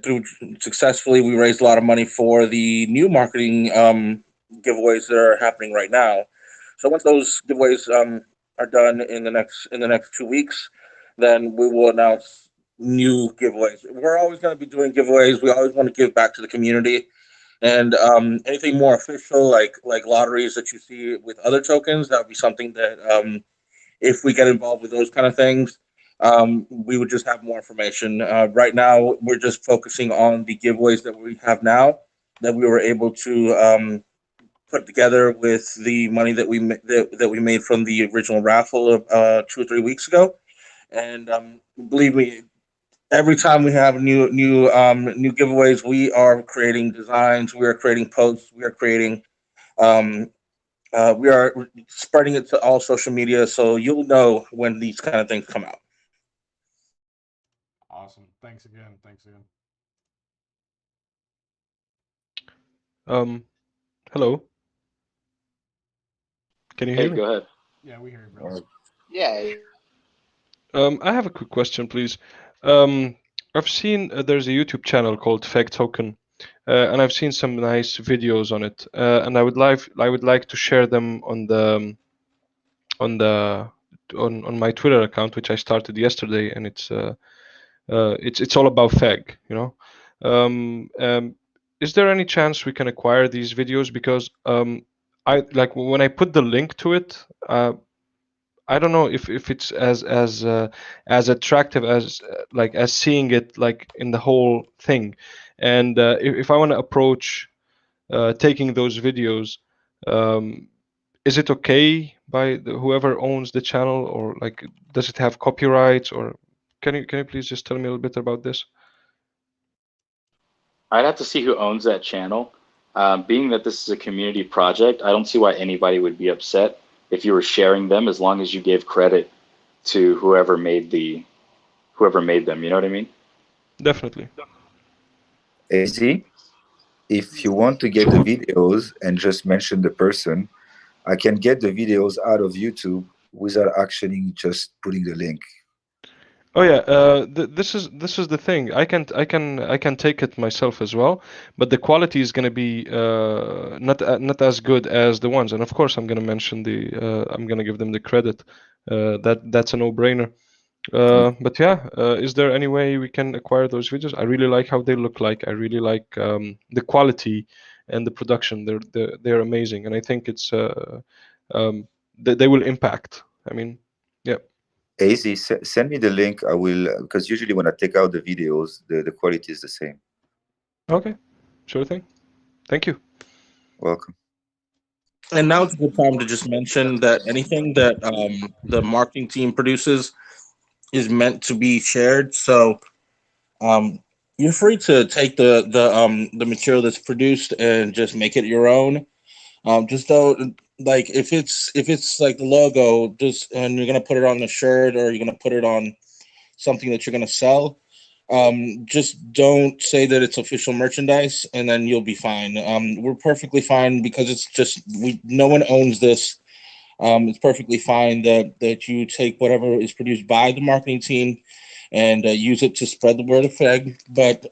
through successfully. We raised a lot of money for the new marketing giveaways that are happening right now. So once those giveaways are done in the next 2 weeks, then we will announce new giveaways. We're always going to be doing giveaways. We always want to give back to the community. And anything more official, like lotteries that you see with other tokens, that would be something that if we get involved with those kind of things, we would just have more information. Right now, we're just focusing on the giveaways that we have now, that we were able to put together with the money that we made from the original raffle of 2 or 3 weeks ago. And believe me, every time we have new giveaways, we are creating designs, we are creating posts, we are spreading it to all social media, so you'll know when these kind of things come out. Awesome. Thanks again. Hello. Can you hear me? Go ahead. Yeah, we hear you, bro. Yeah. I have a quick question, please. I've seen there's a YouTube channel called Fake Token, and I've seen some nice videos on it, and I would like to share them on my Twitter account, which I started yesterday, and it's all about FEG, you know. Is there any chance we can acquire these videos? Because I like when I put the link to it, I don't know if it's as attractive as as seeing it like in the whole thing, and if I want to approach taking those videos, is it okay by whoever owns the channel, or like does it have copyrights, or can you please just tell me a little bit about this? I'd have to see who owns that channel. Being that this is a community project, I don't see why anybody would be upset if you were sharing them, as long as you gave credit to whoever made them. You know what I mean? Definitely. AZ, if you want to get the videos and just mention the person, I can get the videos out of YouTube without actually just putting the link. Oh yeah, this is the thing. I can take it myself as well, but the quality is going to be not as good as the ones. And of course, I'm going to mention I'm going to give them the credit. That's a no-brainer. But yeah, is there any way we can acquire those videos? I really like how they look like. I really like the quality and the production. They're amazing, and I think it's they will impact. I mean, yeah. AZ, send me the link. I will, because usually when I take out the videos, the quality is the same. Okay, sure thing. Thank you. Welcome. And now it's a good time to just mention that anything that the marketing team produces is meant to be shared. So you're free to take the material that's produced and just make it your own. Just don't, like, if it's like the logo, just, and you're gonna put it on the shirt or you're gonna put it on something that you're gonna sell, just don't say that it's official merchandise, and then you'll be fine. We're perfectly fine because it's just no one owns this. It's perfectly fine that you take whatever is produced by the marketing team and use it to spread the word of FEG. But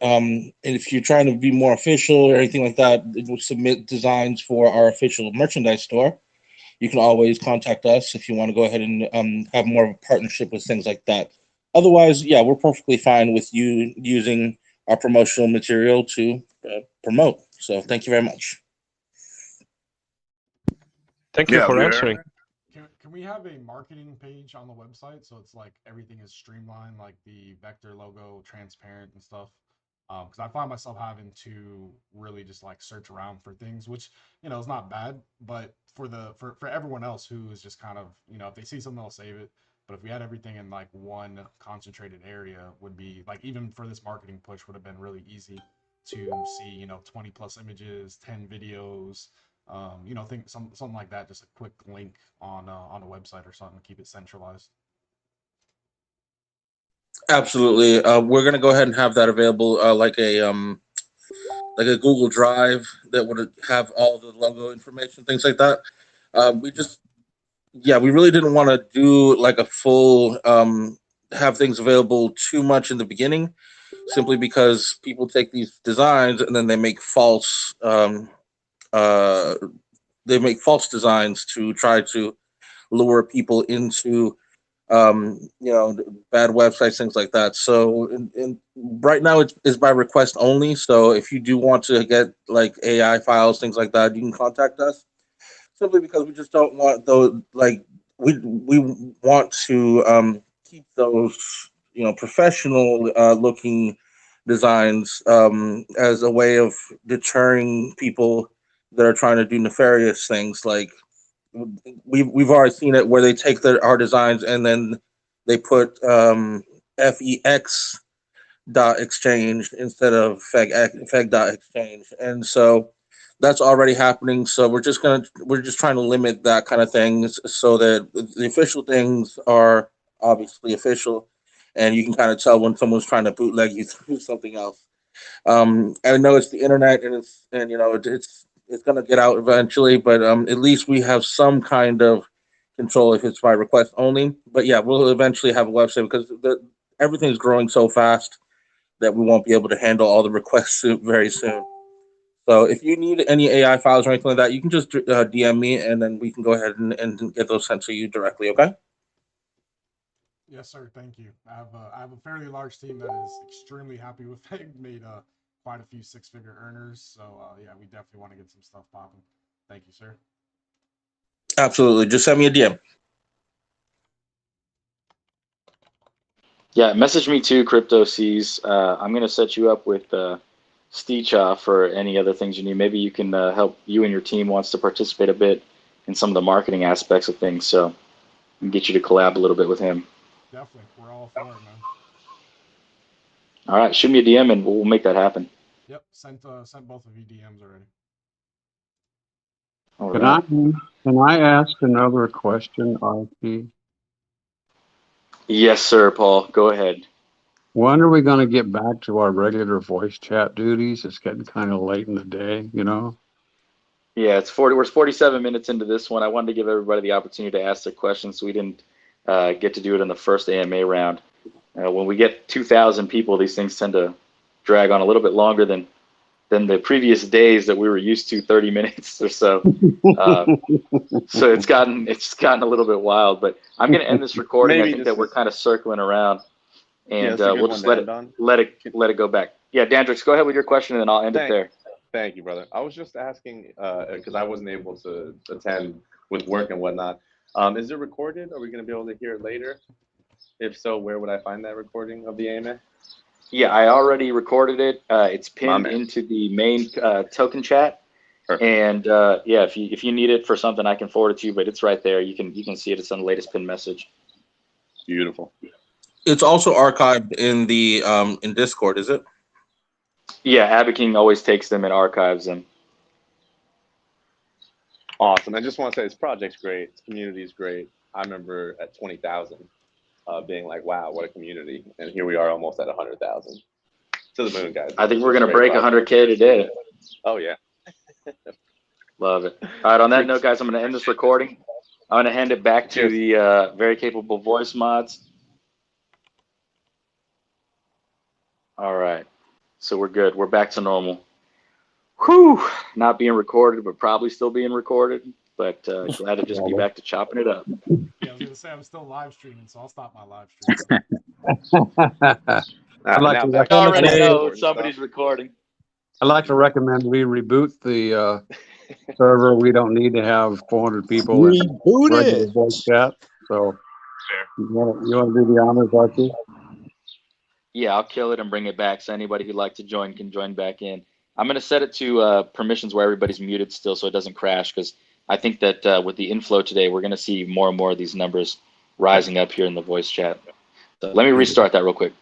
if you're trying to be more official or anything like that, we'll submit designs for our official merchandise store. you can always contact us if you want to go ahead and have more of a partnership with things like that. Otherwise, yeah, we're perfectly fine with you using our promotional material to promote. So thank you very much. Thank you for answering. Can we have a marketing page on the website so it's like everything is streamlined, like the vector logo, transparent and stuff? Because I find myself having to really just like search around for things, which is not bad, but for everyone else who is just kind of if they see something they'll save it. But if we had everything in like one concentrated area, would be like even for this marketing push would have been really easy to see 20 plus images, 10 videos. Think something like that, just a quick link on a website or something to keep it centralized. Absolutely. We're gonna go ahead and have that available, like a Google Drive that would have all the logo information, things like that. We really didn't want to do like a full have things available too much in the beginning, simply because people take these designs and then they make false designs to try to lure people into bad websites, things like that. So right now it's by request only. So if you do want to get like AI files, things like that, you can contact us, simply because we just don't want those, like we want to keep those professional looking designs as a way of deterring people that are trying to do nefarious things. Like we've already seen it where they take our designs and then they put FEX dot exchange instead of feg dot exchange, and so that's already happening. So we're just trying to limit that kind of things so that the official things are obviously official, and you can kind of tell when someone's trying to bootleg you through something else. I know it's the internet, and it's going to get out eventually, but at least we have some kind of control if it's by request only. But yeah, we'll eventually have a website because everything's growing so fast that we won't be able to handle all the requests very soon. So if you need any AI files or anything like that, you can just DM me, and then we can go ahead and get those sent to you directly, okay? Yes, sir. Thank you. I have a fairly large team that is extremely happy with it. Made quite a few six-figure earners. So yeah, we definitely want to get some stuff popping. Thank you, sir. Absolutely. Just send me a DM. Yeah, message me too, Crypto Seas. I'm going to set you up with Steecha for any other things you need. Maybe you can help, you and your team wants to participate a bit in some of the marketing aspects of things. So I can get you to collab a little bit with him. Definitely. We're all for it, man. All right. Shoot me a DM and we'll make that happen. Yep. Sent both of you DMs already. All Can right. can I ask another question, RP? Yes, sir, Paul. Go ahead. When are we going to get back to our regular voice chat duties? It's getting kind of late in the day, Yeah, we're 47 minutes into this one. I wanted to give everybody the opportunity to ask their questions, so we didn't get to do it in the first AMA round. When we get 2,000 people, these things tend to drag on a little bit longer than the previous days that we were used to, 30 minutes or so. So it's gotten a little bit wild. But I'm going to end this recording. I think that we're kind of circling around, and we'll just let it go back. Yeah, Dandrix, go ahead with your question, and then I'll end it there. Thank you, brother. I was just asking because I wasn't able to attend with work and whatnot. Is it recorded? Are we going to be able to hear it later? If so, where would I find that recording of the AMA? Yeah, I already recorded it. It's pinned into the main token chat. Perfect. And yeah, if you need it for something, I can forward it to you. But it's right there. You can see it. It's on the latest pinned message. Beautiful. It's also archived in the in Discord, is it? Yeah, Abiking always takes them and archives them. Awesome. I just want to say this project's great. This community is great. I remember at 20,000 being like, wow, what a community. And here we are almost at 100,000. To the moon, guys. I think we're going to break 100K today. Oh, yeah. Love it. All right, on that note, guys, I'm going to end this recording. I'm going to hand it back to the very capable voice mods. All right. So we're good. We're back to normal. Whew. Not being recorded, but probably still being recorded. but glad to just be back to chopping it up. Yeah, I was gonna say I'm still live streaming, so I'll stop my live stream. I'd like to I recommend already know somebody's recording. I'd like to recommend we reboot the server. We don't need to have 400 people in Reboot regular it. voice chat. So you want to do the honors, Archie? Yeah, I'll kill it and bring it back. So anybody who'd like to join can join back in. I'm going to set it to permissions where everybody's muted still so it doesn't crash, because I think that with the inflow today, we're going to see more and more of these numbers rising up here in the voice chat. So let me restart that real quick.